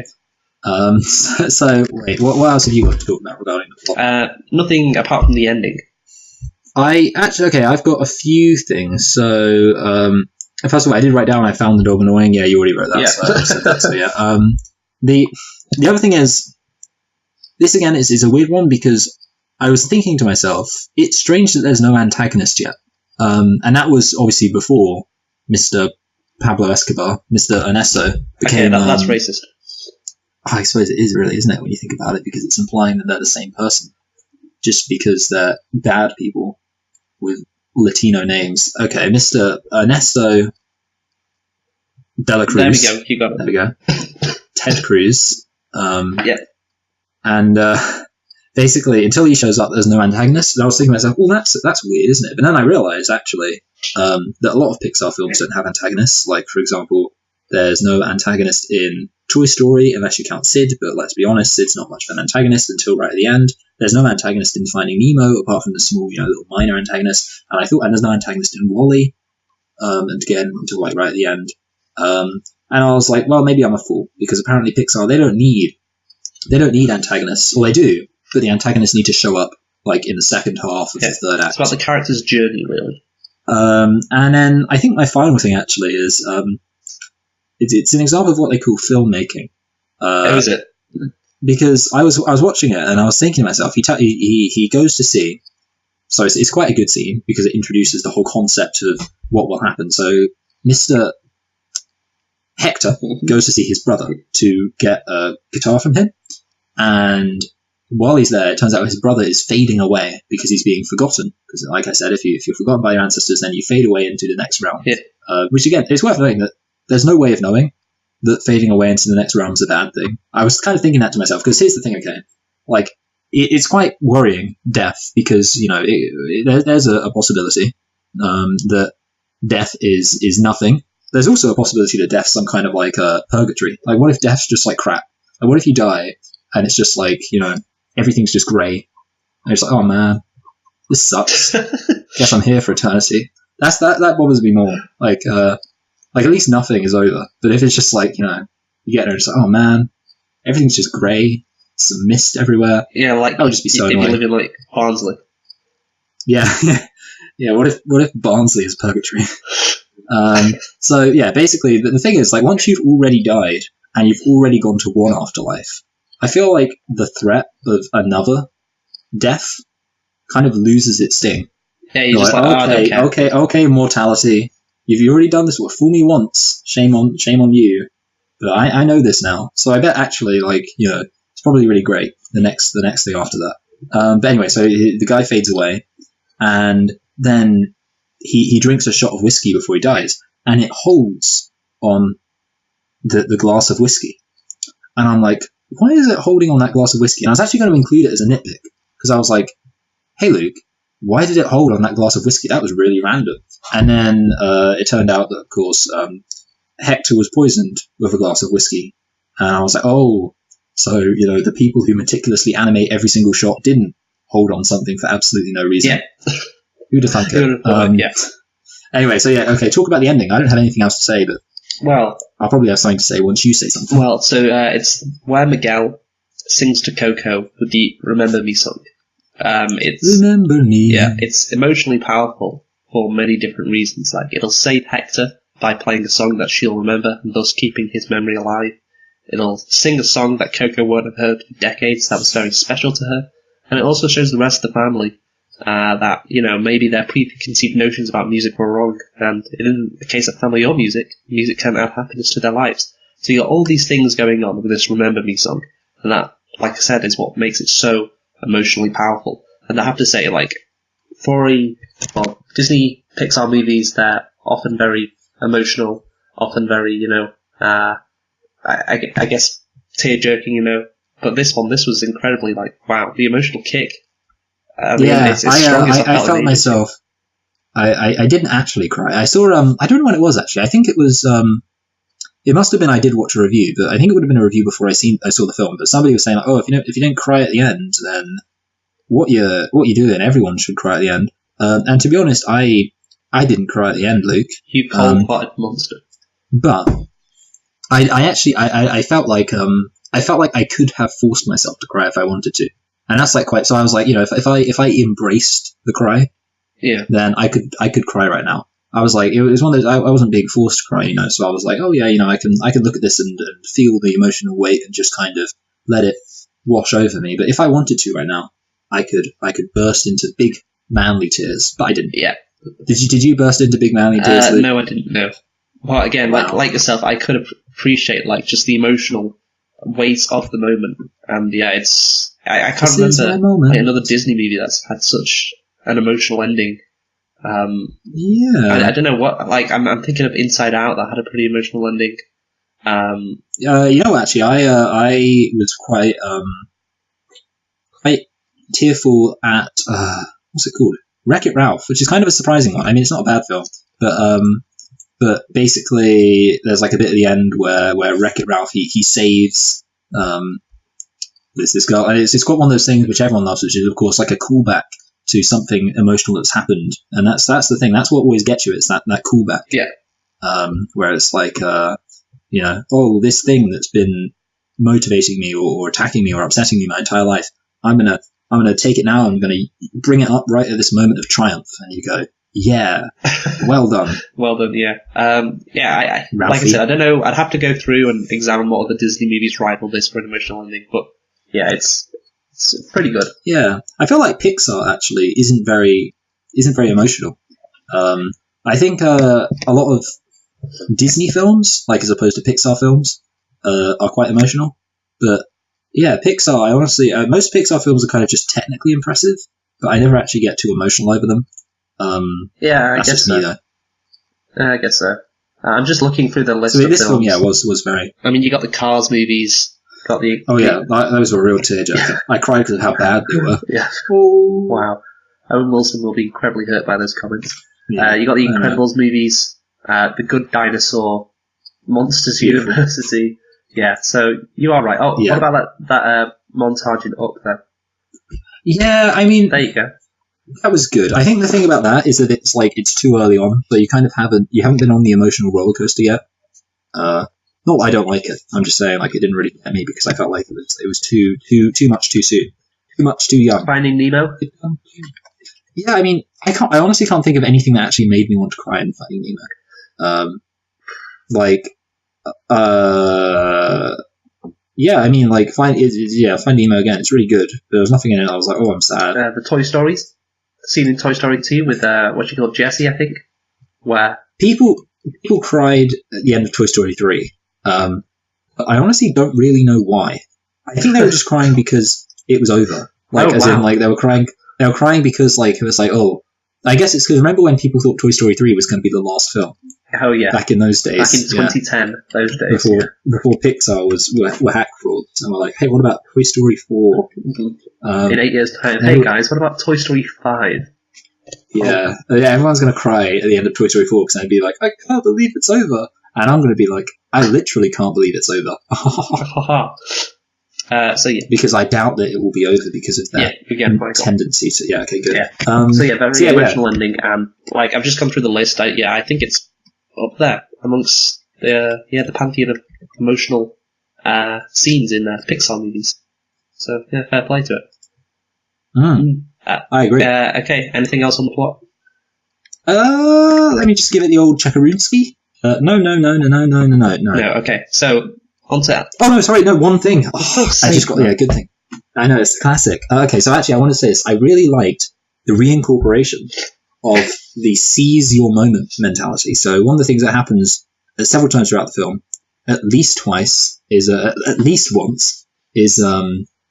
So wait, what else have you got to talk about regarding the plot? Nothing apart from the ending. I've got a few things. So first of all, I did write down I found the dog annoying. Yeah, you already wrote that. Yeah. So I said that. So yeah. The other thing is, this again is a weird one because I was thinking to myself, it's strange that there's no antagonist yet. And that was obviously before Mr. Pablo Escobar, Mr. Ernesto became... Okay, that's racist. I suppose it is really, isn't it, when you think about it, because it's implying that they're the same person, just because they're bad people with Latino names. Okay, Mr. Ernesto de la Cruz. There we go. You got it. There we go. Ted Cruz. Yeah. And basically, until he shows up, there's no antagonist. And I was thinking to myself, well, that's weird, isn't it? But then I realised, actually, that a lot of Pixar films don't have antagonists. Like, for example, there's no antagonist in Toy Story, unless you count Sid, but let's be honest, Sid's not much of an antagonist until right at the end. There's no antagonist in Finding Nemo, apart from the small, little minor antagonist. And there's no antagonist in Wall-E, and again, until right at the end. And I was like, well, maybe I'm a fool, because apparently Pixar, they don't need antagonists. Well, they do, but the antagonists need to show up, like, in the second half of the third act. It's about the character's journey, really. And then I think my final thing, actually, is it's an example of what they call filmmaking. How is it? Because I was watching it, and I was thinking to myself, he goes to see, so it's quite a good scene, because it introduces the whole concept of what will happen. So Mr. Hector goes to see his brother to get a guitar from him, and while he's there, it turns out his brother is fading away because he's being forgotten. Because, like I said, if you're forgotten by your ancestors, then you fade away into the next realm. Yeah. Which, again, it's worth noting that there's no way of knowing that fading away into the next realm is a bad thing. I was kind of thinking that to myself, because here's the thing, okay? Like, it's quite worrying, death, because, there's a possibility that death is nothing. There's also a possibility that death's some kind of, like, purgatory. Like, what if death's just, like, crap? Like, what if you die, and it's just, like, everything's just grey? And it's like, oh, man, this sucks. Guess I'm here for eternity. That bothers me more. Like, at least nothing is over. But if it's just like, you get there and it's like, oh man, everything's just grey, some mist everywhere. Yeah, like, that would just be so if annoying. you live in, like, Barnsley. Yeah, yeah. What if Barnsley is purgatory? So yeah, basically, the thing is, like, once you've already died and you've already gone to one afterlife, I feel like the threat of another death kind of loses its sting. Yeah, you're just like, okay, mortality. You've already done this. Fool me once. Shame on you. But I know this now. So I bet actually, like, it's probably really great. The next thing after that. But anyway, so the guy fades away, and then he drinks a shot of whiskey before he dies, and it holds on the glass of whiskey. And I'm like, why is it holding on that glass of whiskey? And I was actually going to include it as a nitpick, because I was like, hey Luke, why did it hold on that glass of whiskey? That was really random. And then it turned out that, of course, Hector was poisoned with a glass of whiskey. And I was like, oh, so, the people who meticulously animate every single shot didn't hold on something for absolutely no reason. Yeah. Who'd have thunk it? Yeah. Anyway, so yeah, okay, talk about the ending. I don't have anything else to say, but I'll probably have something to say once you say something. Well, so it's where Miguel sings to Coco with the Remember Me song. It's Remember Me. Yeah, it's emotionally powerful for many different reasons. Like, it'll save Hector by playing a song that she'll remember and thus keeping his memory alive. It'll sing a song that Coco won't have heard for decades that was very special to her. And it also shows the rest of the family that, maybe their preconceived notions about music were wrong. And in the case of family or music can add happiness to their lives. So you got all these things going on with this Remember Me song. And that, like I said, is what makes it so emotionally powerful. And I have to say, like, Disney Pixar movies, they're often very emotional, often very, I guess tear-jerking, but this was incredibly, like, wow, the emotional kick. I felt myself. I didn't actually cry. I saw, I don't know when it was, actually. I think it was, it must have been I did watch a review, but I think it would have been a review before I saw the film. But somebody was saying, like, oh, if you didn't cry at the end, then what you doing? Everyone should cry at the end. And to be honest, I didn't cry at the end, Luke. You cold-hearted monster. But I felt like I could have forced myself to cry if I wanted to, and that's like quite. So I was like, if I embraced the cry, yeah, then I could cry right now. I was like, it was one of those. I wasn't being forced to cry, So I was like, oh yeah, I can look at this and feel the emotional weight and just kind of let it wash over me. But if I wanted to right now, I could burst into big manly tears, but I didn't. Yeah. Did you burst into big manly tears? No, I didn't. No. Well, again, wow. like yourself, I could appreciate, like, just the emotional weight of the moment. And yeah, I can't This is my remember moment. another Disney movie that's had such an emotional ending. Yeah. I don't know what, like, I'm thinking of Inside Out that had a pretty emotional ending. Actually, I was quite tearful at what's it called? Wreck-It Ralph, which is kind of a surprising one. I mean, it's not a bad film, but basically, there's like a bit at the end where Wreck-It Ralph he saves this girl, and it's got one of those things which everyone loves, which is of course like a callback to something emotional that's happened, and that's the thing. That's what always gets you. It's that callback. Yeah. Where it's like this thing that's been motivating me or attacking me or upsetting me my entire life. I'm gonna take it now. I'm gonna bring it up right at this moment of triumph, and you go, yeah, well done. Well done, yeah. I like I Ralphie. said, I don't know. I'd have to go through and examine what other Disney movies rival this for an emotional ending, but yeah, it's pretty good. Yeah, I feel like Pixar actually isn't very emotional. I think a lot of Disney films, like as opposed to Pixar films, are quite emotional. But yeah, Pixar, I honestly, most Pixar films are kind of just technically impressive, but I never actually get too emotional over them. Yeah, I That's guess just so. me though. I guess so. I'm just looking through the list So of this films. film, was very. I mean, you got the Cars movies. Got the Those were a real tearjerker. I cried because of how bad they were. Yeah. Oh. Wow. Owen Wilson will be incredibly hurt by those comments. Yeah, You got the I know. Incredibles movies, The Good Dinosaur, Monsters Beautiful. University. Yeah, so you are right. Oh, Yeah. what about that montage in Up then? Yeah, I mean, There you go. that was good. I think the thing about that is that it's too early on, so you kind of haven't been on the emotional roller coaster yet. Not that I don't like it. I'm just saying, like, it didn't really get me because I felt like it was too much too soon, too much too young. Finding Nemo? Yeah, I mean, I honestly can't think of anything that actually made me want to cry in Finding Nemo. Yeah, I mean, like, Find Nemo again. It's really good. There was nothing in it. I was like, oh, I'm sad. The Toy Stories? Scene in Toy Story 2 with, what you call Jessie, I think? Where? People cried at the end of Toy Story 3. But I honestly don't really know why. I think they were just crying because it was over. Like, in, like, they were crying because, like, it was like, oh, I guess it's because remember when people thought Toy Story 3 was going to be the last film? Oh, yeah. Back in those days. Back in 2010, those days. Before Pixar were hack frauds. And we're like, hey, what about Toy Story 4? In 8 years' time. Hey, guys, what about Toy Story 5? Yeah, everyone's going to cry at the end of Toy Story 4 because they'll be like, I can't believe it's over. And I'm going to be like, I literally can't believe it's over. So yeah, because I doubt that it will be over because of that tendency to. Yeah, okay, good. Yeah. Very emotional ending, and like I've just gone through the list. I think it's up there amongst the pantheon of emotional scenes in Pixar movies. So yeah, fair play to it. I agree. Okay, anything else on the plot? Let me just give it the old Chekarunsky. No. No, okay. So, on to that. Oh, no, sorry, no, one thing. Oh, I just got, good thing. I know, it's a classic. Okay, so actually, I want to say this. I really liked the reincorporation of the seize your moment mentality. So, one of the things that happens several times throughout the film, at least twice, at least once, is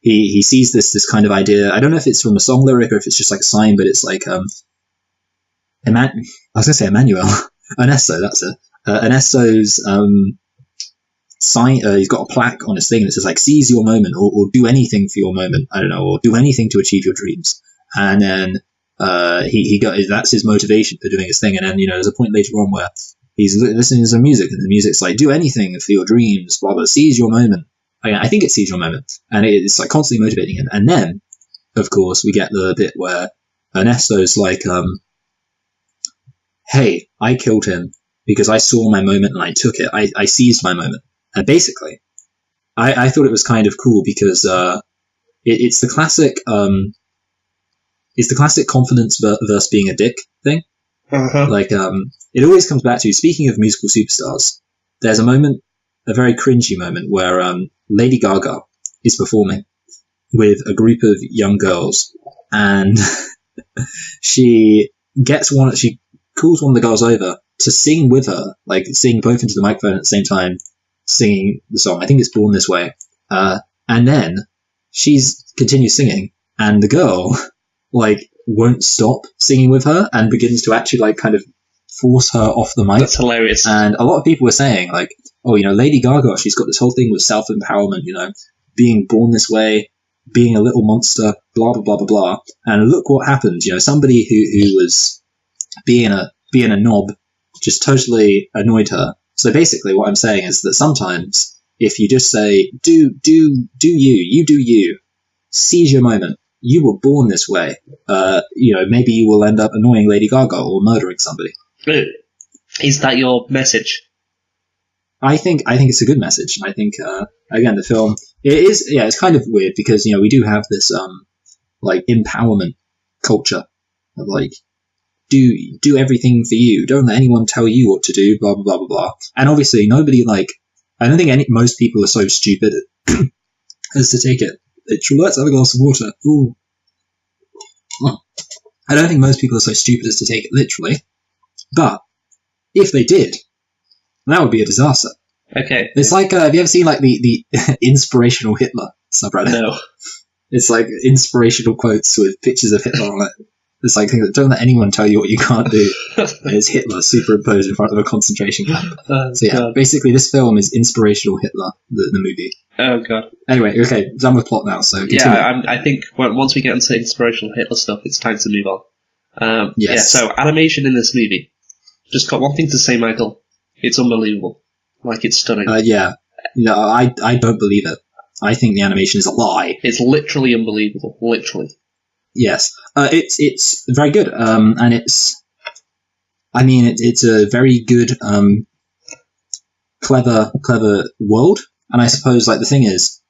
he sees this kind of idea. I don't know if it's from a song lyric or if it's just like a sign, but it's like, I was going to say Emmanuel. Ernesto, that's it. Ernesto's sign. He's got a plaque on his thing that says like "Seize your moment" or "Do anything for your moment." I don't know, or "Do anything to achieve your dreams." And then he got that's his motivation for doing his thing. And then there's a point later on where he's listening to some music, and the music's like "Do anything for your dreams," blah blah. Seize your moment. I think it's "Seize your moment," and it's like constantly motivating him. And then, of course, we get the bit where Ernesto's like, hey, I killed him because I saw my moment and I took it. I seized my moment. And basically, I thought it was kind of cool because it's the classic confidence versus being a dick thing. Uh-huh. Like it always comes back to, speaking of musical superstars, there's a moment, a very cringy moment where Lady Gaga is performing with a group of young girls, and she calls one of the girls over to sing with her, like sing both into the microphone at the same time, singing the song. I think it's Born This Way. And then she's continues singing, and the girl like won't stop singing with her and begins to actually like kind of force her off the mic. That's hilarious. And a lot of people were saying like, oh, Lady Gaga, she's got this whole thing with self-empowerment, being born this way, being a little monster, blah blah blah blah blah. And look what happened. Somebody who was being a knob just totally annoyed her. So basically, what I'm saying is that sometimes if you just say, do you, seize your moment. You were born this way. Maybe you will end up annoying Lady Gaga or murdering somebody. Is that your message? I think it's a good message. I think again the film it's kind of weird because we do have this like empowerment culture of like do everything for you. Don't let anyone tell you what to do. Blah blah blah blah blah. And obviously nobody I don't think most people are so stupid as to take it. Let's have a glass of water. Ooh. I don't think most people are so stupid as to take it literally. But if they did, that would be a disaster. Okay. It's like, have you ever seen like the inspirational Hitler subreddit? No. It's like inspirational quotes with pictures of Hitler on it. It's like, don't let anyone tell you what you can't do. There's Hitler superimposed in front of a concentration camp. So yeah, God. Basically this film is inspirational Hitler, the movie. Oh god. Anyway, okay, done with plot now, so continue. Yeah, I think once we get into inspirational Hitler stuff, it's time to move on. Yes. Yeah, so animation in this movie. Just got one thing to say, Michael. It's unbelievable. Like, it's stunning. Yeah. I don't believe it. I think the animation is a lie. It's literally unbelievable. Literally. Yes. It's very good. And it's a very good, clever world. And I suppose, like, the thing is,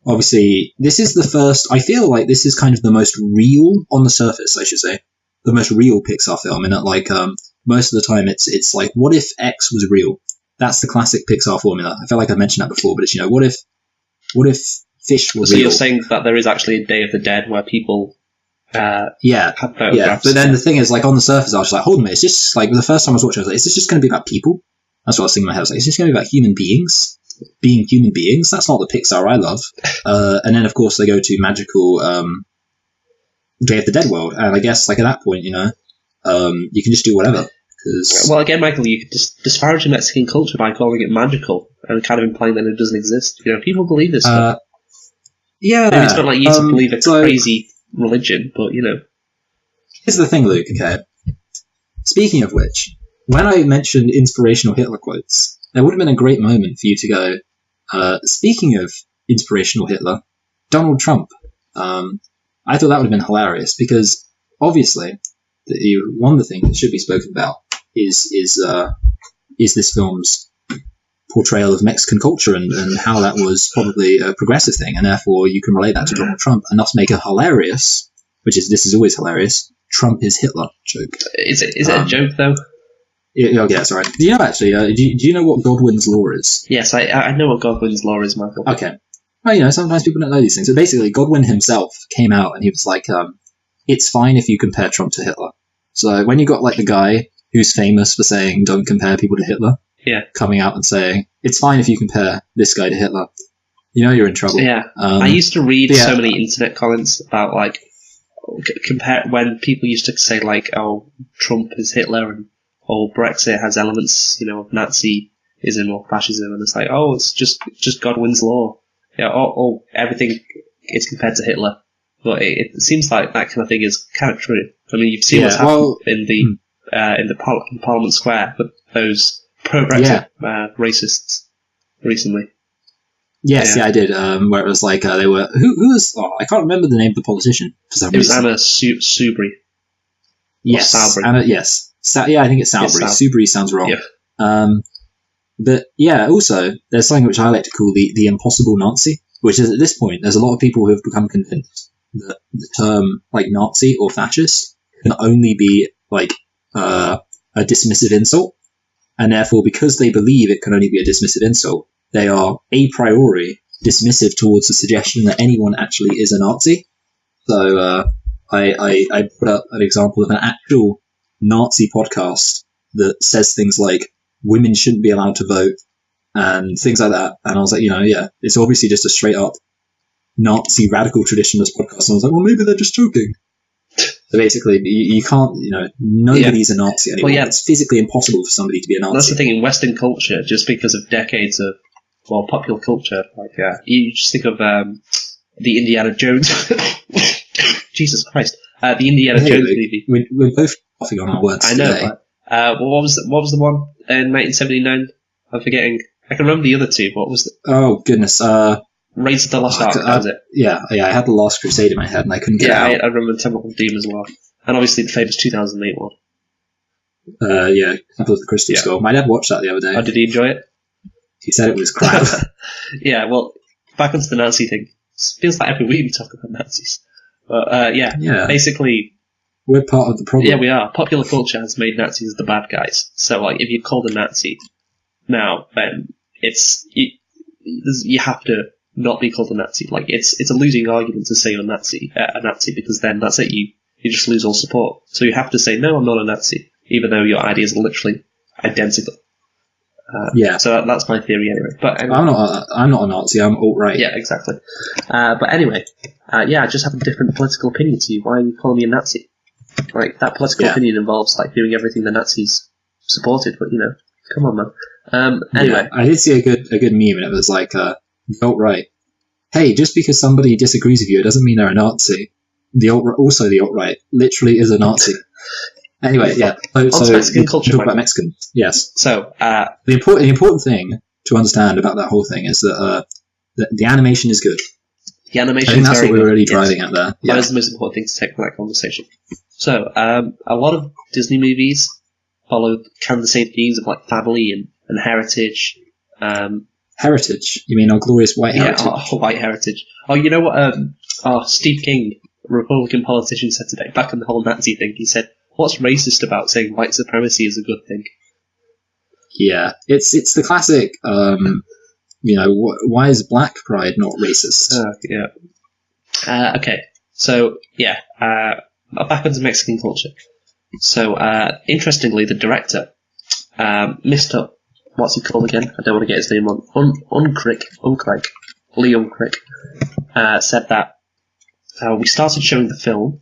obviously, this is the first, I feel like this is kind of the most real, on the surface, I should say, the most real Pixar film, in that, like, most of the time it's like, what if X was real? That's the classic Pixar formula. I feel like I mentioned that before, but it's, what if fish were real? So you're saying that there is actually a Day of the Dead where people have photographs? Yeah, but then the thing is, like, on the surface, I was just like, hold on a minute, it's just, like, the first time I was watching, I was like, is this just going to be about people? That's what I was thinking in my head. I was like, is this going to be about human beings? Being human beings? That's not the Pixar I love. And then, of course, they go to magical Day of the Dead world, and I guess, like, at that point, you can just do whatever. Well, again, Michael, you could disparage Mexican culture by calling it magical and kind of implying that it doesn't exist. People believe this stuff. Yeah. Maybe it's not like you to believe a crazy religion, but, Here's the thing, Luke, okay? Speaking of which, when I mentioned inspirational Hitler quotes, there would have been a great moment for you to go, speaking of inspirational Hitler, Donald Trump. I thought that would have been hilarious, because, obviously, one of the things that should be spoken about is this film's portrayal of Mexican culture and how that was probably a progressive thing, and therefore you can relate that to Donald Trump and thus make a hilarious, this is always hilarious, Trump is Hitler joke. Is it a joke, though? Yeah, that's right. Do you know, actually, do you know what Godwin's law is? Yes, I know what Godwin's law is, Michael. Okay. Well, sometimes people don't know these things. So basically, Godwin himself came out and he was like, it's fine if you compare Trump to Hitler. So when you got, like, the guy who's famous for saying don't compare people to Hitler, coming out and saying, it's fine if you compare this guy to Hitler, you're in trouble. Yeah. I used to read so many internet comments about, like, compare when people used to say, like, oh, Trump is Hitler and, oh, Brexit has elements, of Nazism or fascism, and it's like, oh, it's just Godwin's law. Yeah, everything is compared to Hitler. But it seems like that kind of thing is kind of true. I mean, you've seen what's happened in the Parliament Square with those pro-Brexit racists recently. Yes, I did. Where it was like they were who was I can't remember the name of the politician for some reason. It was Anna Soubry. Yes, Anna. Yes, I think it's Soubry. Yes, Soubry sounds wrong. Yeah. But yeah, also there's something which I like to call the impossible Nazi, which is at this point there's a lot of people who have become convinced that the term like Nazi or fascist can only be like a dismissive insult, and therefore because they believe it can only be a dismissive insult, they are a priori dismissive towards the suggestion that anyone actually is a Nazi. So I put up an example of an actual Nazi podcast that says things like women shouldn't be allowed to vote, and things like that. And I was like, it's obviously just a straight up Nazi radical traditionalist podcast. And I was like, well, maybe they're just joking. So basically, you can't, nobody's a Nazi anymore. Well, yeah. It's physically impossible for somebody to be a Nazi. That's the thing in Western culture, just because of decades of, popular culture, you just think of the Indiana Jones. Jesus Christ. The Indiana Jones movie. We're both coughing on our words today. I know, but what was the one in 1979? I'm forgetting. I can remember the other two. What was the... Oh, goodness. Raiders of the Lost Ark, that was it. Yeah, I had The Last Crusade in my head and I couldn't get it out. I remember Temple of Doom as well. And obviously the famous 2008 one. Temple of the Crystal Skull. My dad watched that the other day. Oh, did he enjoy it? He said it was crap. Yeah, well, back onto the Nazi thing. It feels like every week we talk about Nazis. But, basically... We're part of the problem. Yeah, we are. Popular culture has made Nazis the bad guys. So, if you're called a Nazi now, then you have to not be called a Nazi. It's a losing argument to say you're a Nazi, because then that's it. You just lose all support. So you have to say, no, I'm not a Nazi, even though your ideas are literally identical. So that's my theory anyway. But anyway. I'm not a Nazi. I'm alt-right. Yeah, exactly. But anyway, I just have a different political opinion to you. Why are you calling me a Nazi? That political opinion involves doing everything the Nazis supported. But come on, man. Anyway, I did see a good meme, and it was like, the alt-right. Hey, just because somebody disagrees with you, it doesn't mean they're a Nazi. The alt-right literally is a Nazi. Anyway, yeah. So Mexican culture, talk about Mexican. Yes. So the important thing to understand about that whole thing is that the animation is good. The animation. I think that's what we're really driving at there. That is the most important thing to take from that conversation. So a lot of Disney movies follow kind of the same themes of family and heritage. Heritage? You mean our glorious white heritage? Yeah, white heritage. Oh, you know what? Steve King, a Republican politician, said today, back in the whole Nazi thing. He said, "What's racist about saying white supremacy is a good thing?" Yeah, it's the classic. Why is black pride not racist? Okay, so back onto Mexican culture. So interestingly, the director, Mr. What's he called again? I don't want to get his name on. Lee Unkrich, said that we started showing the film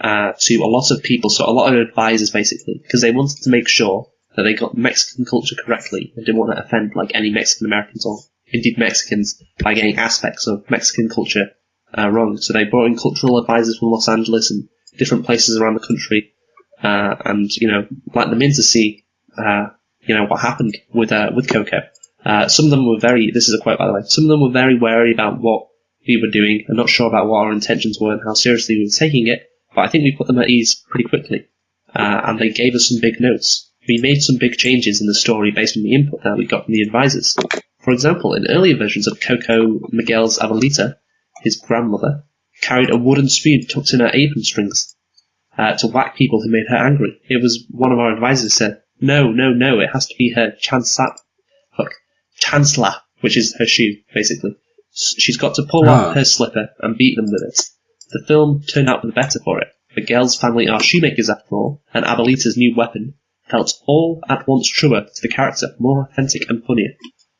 to a lot of people, so a lot of advisors basically, because they wanted to make sure that they got Mexican culture correctly and didn't want to offend any Mexican Americans or indeed Mexicans by getting aspects of Mexican culture wrong. So they brought in cultural advisors from Los Angeles and different places around the country, and let them in to see what happened with Coco. Some of them were this is a quote by the way, some of them were very wary about what we were doing and not sure about what our intentions were and how seriously we were taking it, but I think we put them at ease pretty quickly, and they gave us some big notes. We made some big changes in the story based on the input that we got from the advisors. For example, in earlier versions of Coco, Miguel's abuelita, his grandmother, carried a wooden spoon tucked in her apron strings to whack people who made her angry. It was one of our advisors said, no, it has to be her chancla, which is her shoe, basically. She's got to pull off her slipper and beat them with it. The film turned out for the better for it. Miguel's family are shoemakers after all, and Abuelita's new weapon felt all at once truer to the character, more authentic and funnier.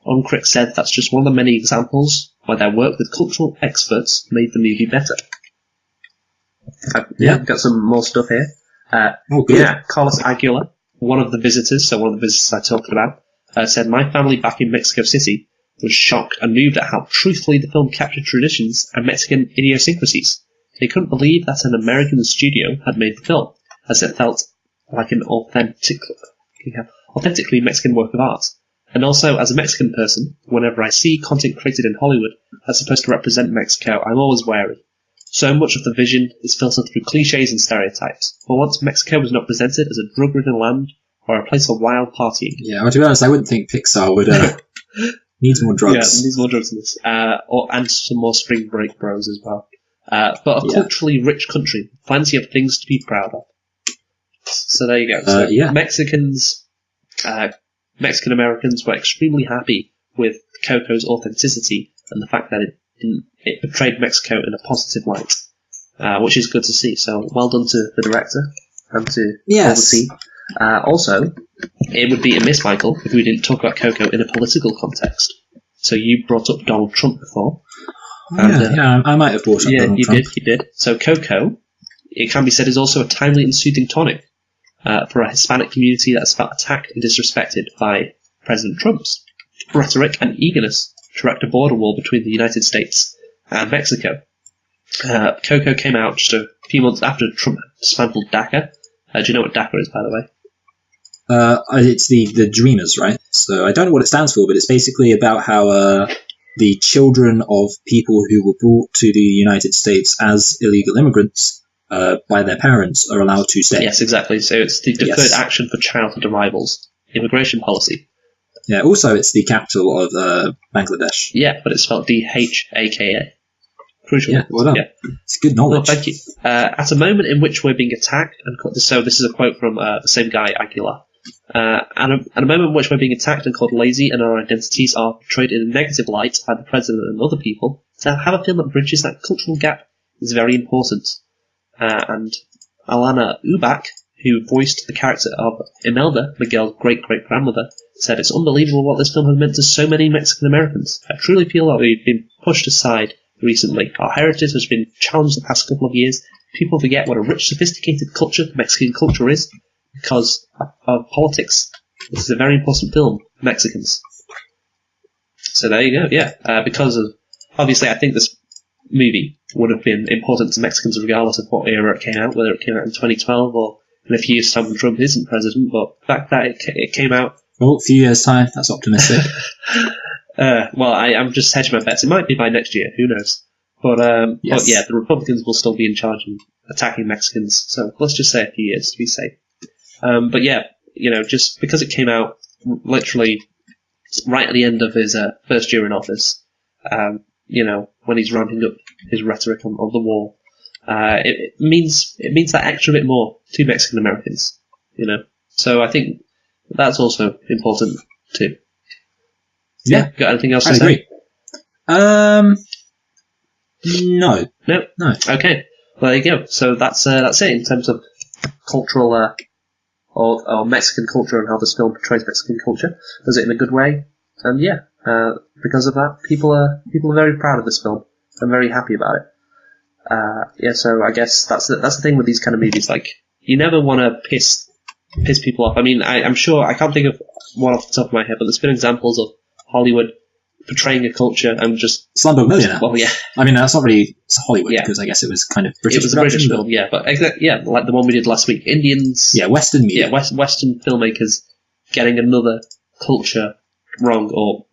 Unkrich said that's just one of the many examples where their work with cultural experts made the movie better. I've got some more stuff here. Carlos Aguilar, one of the visitors I talked about, said, "My family back in Mexico City was shocked and moved at how truthfully the film captured traditions and Mexican idiosyncrasies. They couldn't believe that an American studio had made the film, as it felt like an authentically Mexican work of art. And also, as a Mexican person, whenever I see content created in Hollywood that's supposed to represent Mexico, I'm always wary. So much of the vision is filtered through cliches and stereotypes. For once, Mexico was not presented as a drug-ridden land or a place of wild partying." Yeah, well, to be honest, I wouldn't think Pixar would needs more drugs. Yeah, needs more drugs in this. And some more Spring Break bros as well. But a culturally rich country, plenty of things to be proud of. So there you go. So Mexican Americans were extremely happy with Coco's authenticity and the fact that it portrayed Mexico in a positive light, which is good to see. So well done to the director and to all the team. Also, it would be amiss, Michael, if we didn't talk about Coco in a political context. So you brought up Donald Trump before. I might have brought up Donald Trump. You did. So Coco, it can be said, is also a timely and soothing tonic for a Hispanic community that's felt attacked and disrespected by President Trump's rhetoric and eagerness to erect a border wall between the United States and Mexico. Coco came out just a few months after Trump dismantled DACA. Do you know what DACA is, by the way? It's the Dreamers, right? So I don't know what it stands for, but it's basically about how the children of people who were brought to the United States as illegal immigrants by their parents are allowed to stay. Yes, exactly. So it's the Deferred Action for Childhood Arrivals immigration policy. Yeah, also it's the capital of Bangladesh. Yeah, but it's spelled DHAKA. Crucial. Yeah, well done. Yeah. It's good knowledge. Well, thank you. At a moment in which we're being attacked, so this is a quote from the same guy, Aguilar. At a moment in which we're being attacked and called lazy and our identities are portrayed in a negative light by the president and other people, to have a film that bridges that cultural gap is very important. And Alana Ubach, who voiced the character of Imelda, Miguel's great-great-grandmother, said, "It's unbelievable what this film has meant to so many Mexican Americans. I truly feel that we've been pushed aside recently. Our heritage has been challenged the past couple of years. People forget what a rich, sophisticated culture Mexican culture is because of politics. This is a very important film for Mexicans." So there you go, yeah. Because of, obviously, I think this movie would have been important to Mexicans regardless of what era it came out, whether it came out in 2012 or in a few years' time when Trump isn't president, but the fact that it came out... Well, a few years' time, that's optimistic. Well, I'm just hedging my bets. It might be by next year, who knows? But yeah, the Republicans will still be in charge and attacking Mexicans, so let's just say a few years to be safe. But yeah, just because it came out literally right at the end of his first year in office, when he's ramping up his rhetoric on the wall, it means that extra bit more to Mexican Americans, So I think that's also important too. Yeah. Got anything else to say? No. Okay. Well, there you go. So that's it in terms of cultural or Mexican culture and how this film portrays Mexican culture. Does it in a good way? And because of that, people are very proud of this film and very happy about it. So I guess that's the thing with these kind of movies. Like, you never want to piss people off. I mean, I'm sure I can't think of one off the top of my head, but there's been examples of Hollywood portraying a culture and just... Slumdog Millionaire. Well, yeah. I mean, that's not really Hollywood, because I guess it was kind of British. It was a British film, yeah. But like the one we did last week. Indians... Yeah, Western media. Yeah, Western filmmakers getting another culture wrong, or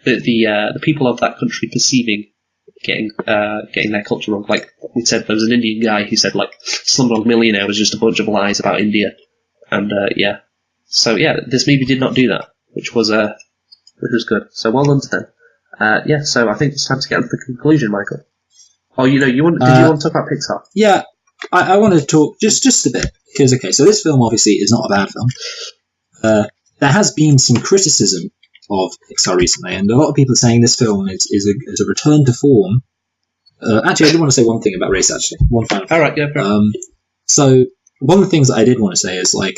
the people of that country perceiving getting their culture wrong. Like we said, there was an Indian guy who said, like, Slumdog Millionaire was just a bunch of lies about India. And, So, this movie did not do that, which was good. So well done to them. So I think it's time to get on to the conclusion, Michael. Oh, did you want to talk about Pixar? Yeah, I want to talk just a bit, because, okay, so this film obviously is not a bad film. There has been some criticism of Pixar recently, and a lot of people are saying this film is a return to form. Actually, I did want to say one thing about race, actually. One final thing. All right, yeah. So one of the things that I did want to say is, like,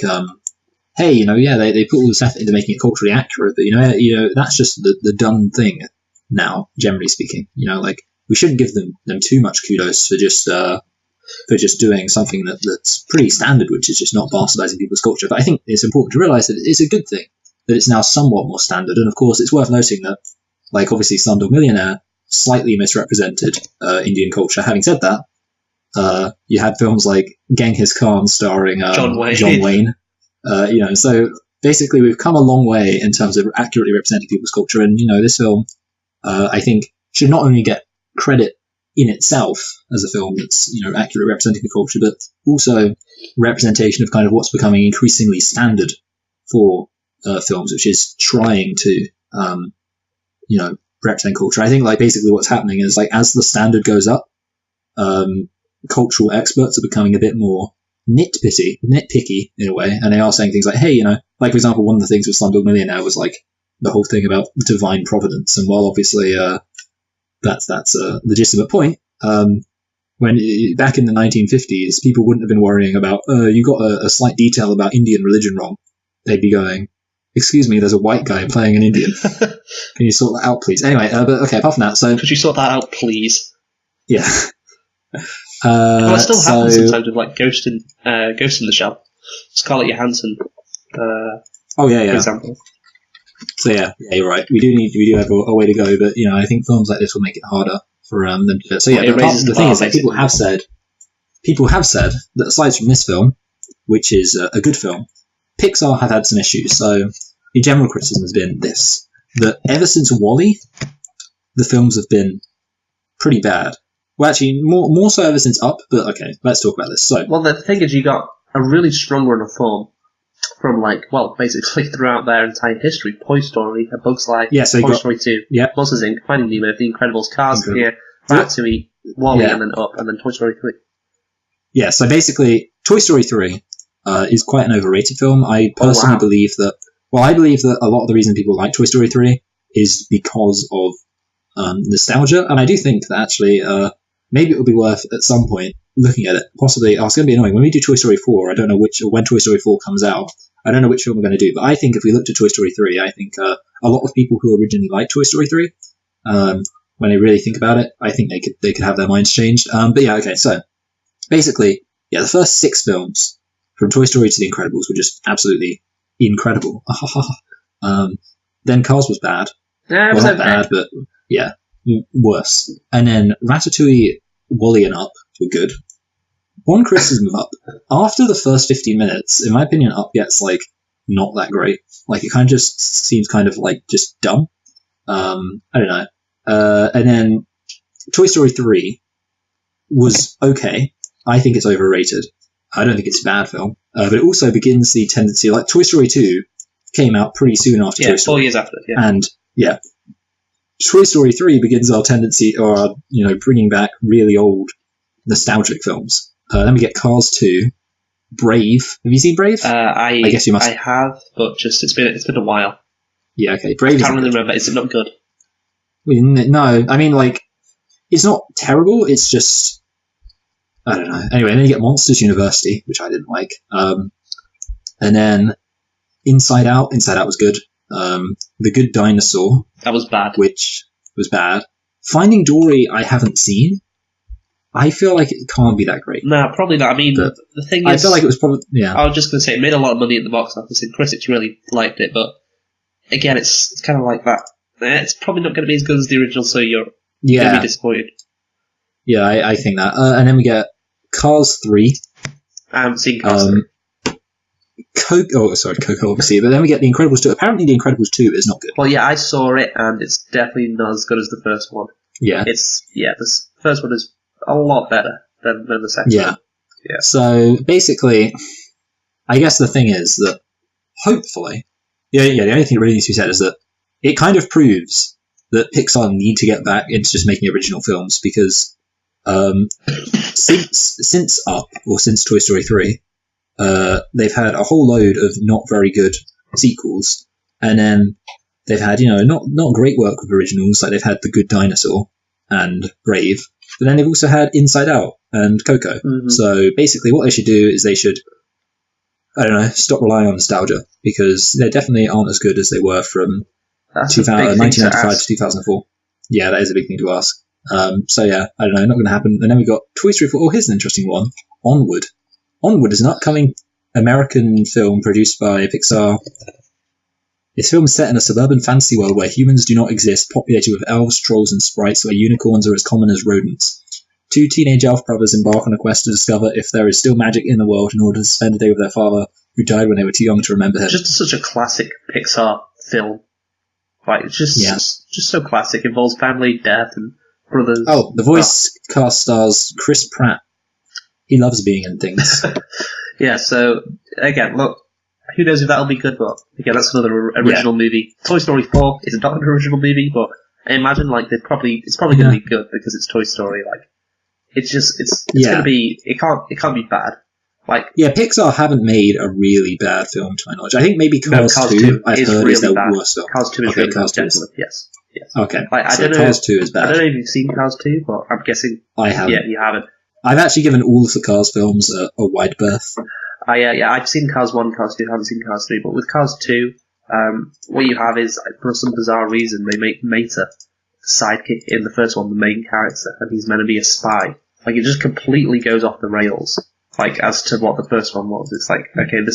hey, they put all this effort into making it culturally accurate, but that's just the done thing now, generally speaking. Like, we shouldn't give them too much kudos for just doing something that's pretty standard, which is just not bastardizing people's culture. But I think it's important to realize that it's a good thing that it's now somewhat more standard. And of course, it's worth noting that, like, obviously, Slumdog Millionaire slightly misrepresented Indian culture. Having said that, you had films like Genghis Khan starring John Wayne. So basically we've come a long way in terms of accurately representing people's culture, and this film I think should not only get credit in itself as a film that's accurately representing the culture, but also representation of kind of what's becoming increasingly standard for films, which is trying to represent culture. I think, like, basically what's happening is, like, as the standard goes up, cultural experts are becoming a bit more nitpicky in a way, and they are saying things like, hey, like, for example, one of the things with Slumdog Millionaire was, like, the whole thing about divine providence, and while obviously that's a legitimate point, when back in the 1950s people wouldn't have been worrying about you got a slight detail about Indian religion wrong, they'd be going, "Excuse me, there's a white guy playing an Indian. Can you sort that out, please?" Anyway, but okay, apart from that, so... Could you sort that out, please? Yeah. Well, it still happens sometimes with, like, Ghost in the Shell. Scarlett Johansson, oh, yeah. for example. So, yeah, you're right. We do have a way to go, but, I think films like this will make it harder for them to do it. So, yeah, the thing is that people have said that aside from this film, which is a good film, Pixar have had some issues. So, the general criticism has been this, that ever since WALL-E, the films have been pretty bad. Well, actually, more so ever since Up, but okay, let's talk about this. So, well, the thing is, you got a really strong run of film from, basically throughout their entire history. Toy Story, A Bug's Life, Toy Story 2, Monsters Inc., Finding Nemo, The Incredibles, Cars, Ratatouille, WALL-E, and then Up, and then Toy Story 3. Yeah, so basically, Toy Story 3 is quite an overrated film. I personally believe that a lot of the reason people like Toy Story 3 is because of nostalgia, and I do think that actually maybe it would be worth at some point looking at it. Possibly, it's going to be annoying when we do Toy Story 4. I don't know when Toy Story 4 comes out. I don't know which film we're going to do, but I think if we looked at Toy Story 3, I think a lot of people who originally liked Toy Story 3, when they really think about it, I think they could have their minds changed. But yeah, okay. So basically, the first 6 films from Toy Story to The Incredibles were just absolutely incredible. Then Cars was bad. Yeah, it was not bad, but yeah, worse. And then Ratatouille, WALL-E, and Up were good. One criticism of Up: after the first 15 minutes, in my opinion, Up gets not that great. It kind of just seems kind of just dumb. I don't know. And then Toy Story 3 was okay. I think it's overrated. I don't think it's a bad film, but it also begins the tendency. Toy Story 2 came out pretty soon after Toy Story. 4 years after. Yeah. And Toy Story 3 begins our tendency, or bringing back really old nostalgic films. Then we get Cars 2, Brave. Have you seen Brave? I guess you must. I have, but just it's been a while. Yeah, okay. Brave. I can't really remember. Is it not good? No, I mean it's not terrible. It's just I don't know. Anyway, then you get Monsters University, which I didn't like, and then Inside Out. Inside Out was good. The Good Dinosaur. That was bad. Which was bad. Finding Dory, I haven't seen. I feel like it can't be that great. No, probably not. I mean, the thing is... I feel like it was probably... Yeah. I was just going to say, it made a lot of money at the box office, and critics really liked it, but again, it's kind of like that. It's probably not going to be as good as the original, so you're going to be disappointed. Yeah, I think that. And then we get Cars 3. I haven't seen Cars 3. Coco, obviously, but then we get The Incredibles 2. Apparently The Incredibles 2 is not good. Well, yeah, I saw it, and it's definitely not as good as the first one. Yeah. The first one is a lot better than the second one. Yeah. So, basically, I guess the thing is that, hopefully, the only thing that really needs to be said is that it kind of proves that Pixar need to get back into just making original films, because since Up, or since Toy Story 3, they've had a whole load of not very good sequels, and then they've had, not great work with originals, like they've had The Good Dinosaur and Brave, but then they've also had Inside Out and Coco. Mm-hmm. So basically what they should do is they should, stop relying on nostalgia, because they definitely aren't as good as they were from 1995 to 2004. Yeah, that is a big thing to ask. So yeah, I don't know, not going to happen. And then we got Toy Story 4. Oh, here's an interesting one. Onward. Onward is an upcoming American film produced by Pixar. This film is set in a suburban fantasy world where humans do not exist, populated with elves, trolls, and sprites, where unicorns are as common as rodents. 2 teenage elf brothers embark on a quest to discover if there is still magic in the world in order to spend a day with their father, who died when they were too young to remember him. Just such a classic Pixar film. It's just so classic. It involves family, death, and brothers. Oh, the voice cast stars Chris Pratt. He loves being in things. Yeah, so, again, look, who knows if that'll be good, but, again, that's another original movie. Toy Story 4 is not an original movie, but I imagine, it's probably going to be good, because it's Toy Story, it's going to be, it can't be bad. Pixar haven't made a really bad film, to my knowledge. I think maybe Cars 2, I've heard, is their worst film. Cars 2 is really bad, yes. Okay, so Cars 2 is bad. I don't know if you've seen Cars 2, but I'm guessing... I haven't. Yeah, you haven't. I've actually given all of the Cars films a wide berth. I've seen Cars 1, Cars 2, I haven't seen Cars 3, but with Cars 2, what you have is, for some bizarre reason, they make Mater the sidekick in the first one, the main character, and he's meant to be a spy. Like, it just completely goes off the rails, like, as to what the first one was. It's like, okay,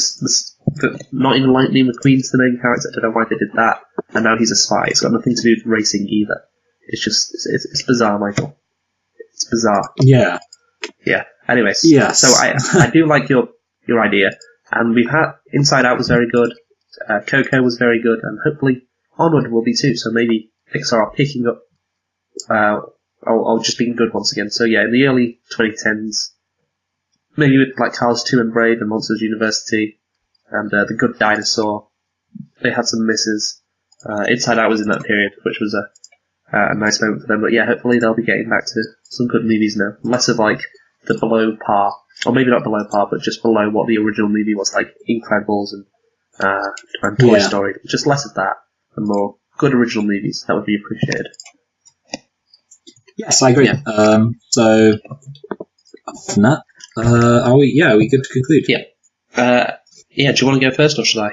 not even Lightning McQueen's the main character, I don't know why they did that, and now he's a spy. It's got nothing to do with racing either. It's just, it's bizarre, Michael. It's bizarre. Yeah. Yeah. Anyways. Yes. So I do like your idea, and we've had Inside Out was very good, Coco was very good, and hopefully Onward will be too. So maybe Pixar are picking up, or just being good once again. So yeah, in the early 2010s, maybe with like Cars 2 and Brave and Monsters University, and The Good Dinosaur, they had some misses. Inside Out was in that period, which was a nice moment for them. But yeah, hopefully they'll be getting back to some good movies now. Less of like the below par, or maybe not below par, but just below what the original movie was, like Incredibles and Toy Story. Just less of that and more good original movies. That would be appreciated. Yes, I agree. So, apart from that, are we good to conclude? Yeah. Yeah, do you want to go first, or should I?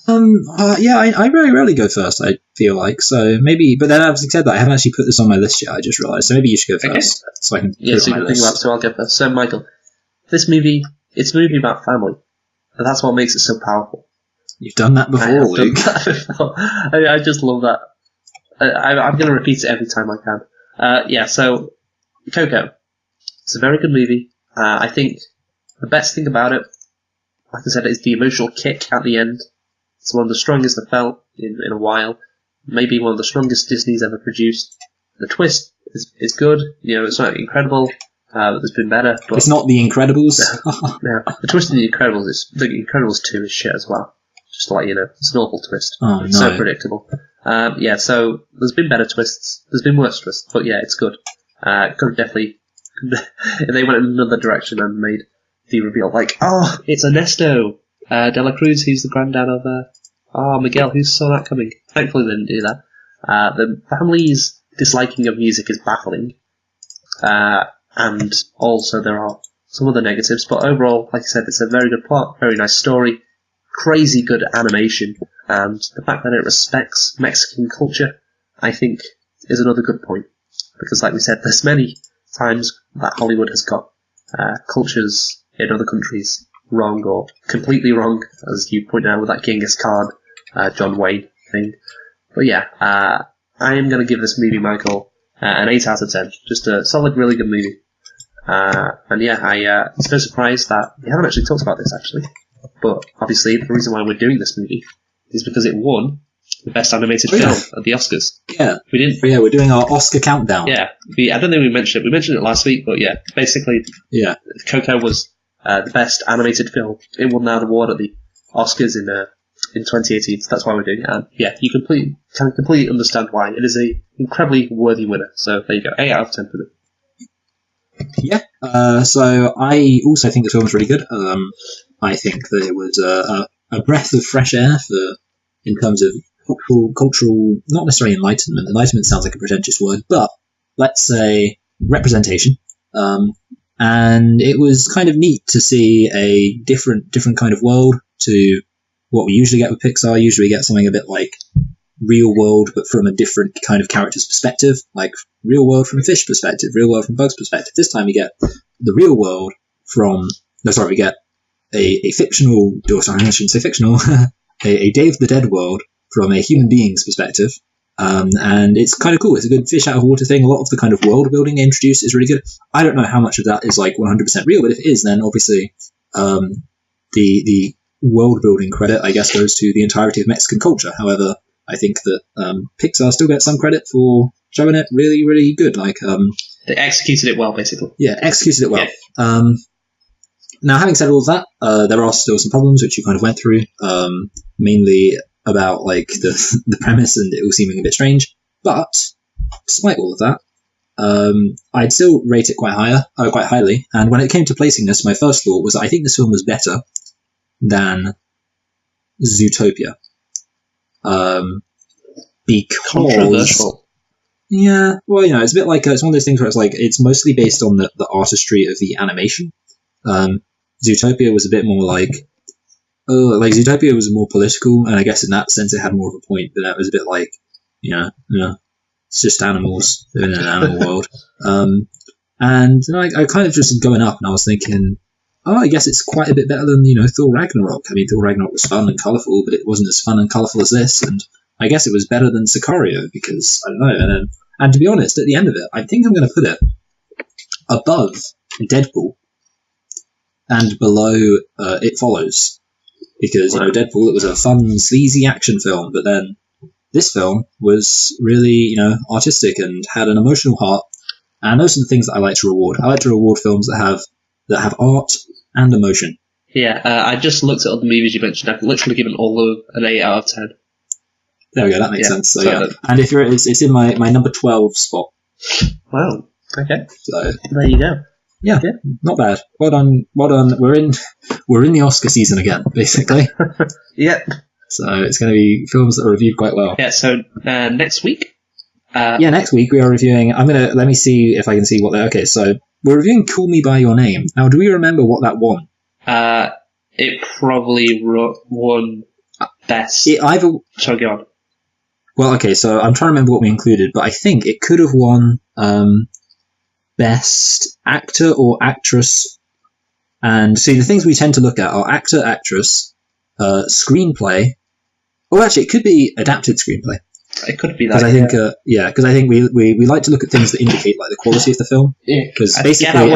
I very rarely go first, I feel like, so maybe, but then having said that, I haven't actually put this on my list yet, I just realised, so maybe you should go first, so I can put it on my list. So I'll go first. So, Michael, this movie, it's a movie about family, and that's what makes it so powerful. You've done that before, Luke. I just love that. I'm going to repeat it every time I can. So, Coco. It's a very good movie. I think the best thing about it, like I said, is the emotional kick at the end. It's one of the strongest I've felt in a while. Maybe one of the strongest Disney's ever produced. The twist is good. You know, it's not incredible. There's been better. But it's not The Incredibles. No, the twist in The Incredibles 2 is shit as well. Just to let you know, it's an awful twist. Oh, It's no. so predictable. So there's been better twists. There's been worse twists, but yeah, it's good. Could definitely. They went in another direction and made the reveal like, oh, it's Ernesto de la Cruz, who's the granddad of Miguel, who saw that coming. Thankfully they didn't do that. The family's disliking of music is baffling, and also there are some other negatives, but overall, like I said, it's a very good plot, very nice story, crazy good animation, and the fact that it respects Mexican culture, I think, is another good point. Because like we said, there's many times that Hollywood has got cultures in other countries wrong or completely wrong, as you point out with that Genghis Khan, John Wayne thing. But yeah, I am going to give this movie, Michael, an 8 out of 10. Just a solid, really good movie. And yeah, I'm so surprised that we haven't actually talked about this, actually. But obviously, the reason why we're doing this movie is because it won the Best Animated Film at the Oscars. Yeah. We didn't. Yeah, we're doing our Oscar countdown. Yeah. I don't think we mentioned it. We mentioned it last week, but yeah, basically, Coco was the Best Animated Film. It won that award at the Oscars in 2018, so that's why we're doing it. And yeah, you can completely understand why. It is an incredibly worthy winner. So there you go, 8 out of 10 for me. Yeah, so I also think the film was really good. I think that it was a breath of fresh air in terms of cultural, not necessarily enlightenment. Enlightenment sounds like a pretentious word, but let's say representation. And it was kind of neat to see a different kind of world to what we usually get with Pixar. Usually we get something a bit like Real World, but from a different kind of character's perspective, like Real World from a fish perspective, Real World from Bug's perspective. This time we get the real world we get a fictional, I shouldn't say fictional, a Day of the Dead world from a human being's perspective. And it's kind of cool. It's a good fish out of water thing. A lot of the kind of world building introduced is really good. I don't know how much of that is like 100% real, but if it is, then obviously the world building credit, I guess, goes to the entirety of Mexican culture. However, I think that Pixar still gets some credit for showing it really, really good. Like they executed it well, basically. Yeah, executed it well. Yeah. Now, having said all of that, there are still some problems which you kind of went through, mainly about like the premise and it all seeming a bit strange. But despite all of that, I'd still rate it quite highly. And when it came to placing this, my first thought was that I think this film was better than Zootopia. Because controversial. Yeah, well, it's a bit like it's one of those things where it's like it's mostly based on the artistry of the animation. Zootopia was a bit more like Zootopia was more political, and I guess in that sense it had more of a point. But that was a bit like, it's just animals living in an animal world. And I kind of just going up, and I was thinking, I guess it's quite a bit better than Thor Ragnarok. I mean, Thor Ragnarok was fun and colourful, but it wasn't as fun and colourful as this. And I guess it was better than Sicario because I don't know. And to be honest, at the end of it, I think I'm going to put it above Deadpool and below It Follows, because Deadpool, it was a fun, sleazy action film, but then this film was really artistic and had an emotional heart. And those are the things that I like to reward. I like to reward films that have art and emotion. Yeah, I just looked at all the movies you mentioned. I've literally given all of an 8 out of 10. There we go. That makes sense. So yeah, and if it's in my number 12 spot. Wow. Okay. So there you go. Yeah, not bad. Well done. We're in the Oscar season again, basically. Yep. So it's going to be films that are reviewed quite well. Yeah. So next week. Next week we are reviewing. Let me see if I can see what they're. Okay, so we're reviewing Call Me by Your Name. Now, do we remember what that won? It probably won best. Sorry, go on. Well, okay, so I'm trying to remember what we included, but I think it could have won Best Actor or Actress. And see, the things we tend to look at are actor, actress, screenplay. Oh, actually, it could be adapted screenplay. It could be that. Because I think we like to look at things that indicate like the quality of the film. Yeah. Because basically,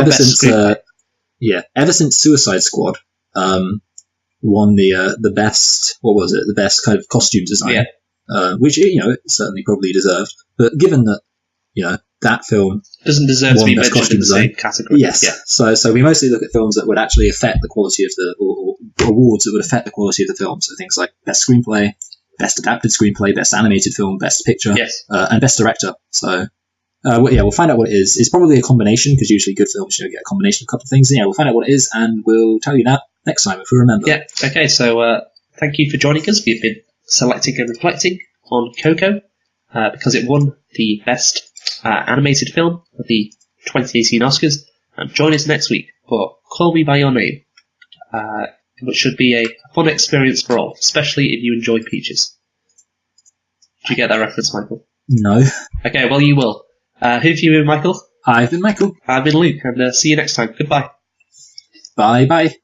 ever since Suicide Squad won the best, what was it? The best kind of costume design. Yeah. Which it certainly probably deserved, but given that that film doesn't deserve to be mentioned in the same category. Yes, yeah. So we mostly look at films that would actually affect the quality of or awards that would affect the quality of the film. So things like best screenplay, best adapted screenplay, best animated film, best picture, yes, and best director. So we'll find out what it is. It's probably a combination because usually good films get a combination of a couple of things. And we'll find out what it is, and we'll tell you that next time if we remember. Yeah. Okay. So thank you for joining us. We've been selecting and reflecting on Coco because it won the best animated film of the 2018 Oscars. And join us next week for Call Me by Your Name, which should be a fun experience for all, especially if you enjoy peaches. Did you get that reference, Michael? No. Okay, well you will. Who've you been, Michael? I've been Michael. I've been Luke, and see you next time. Goodbye. Bye bye.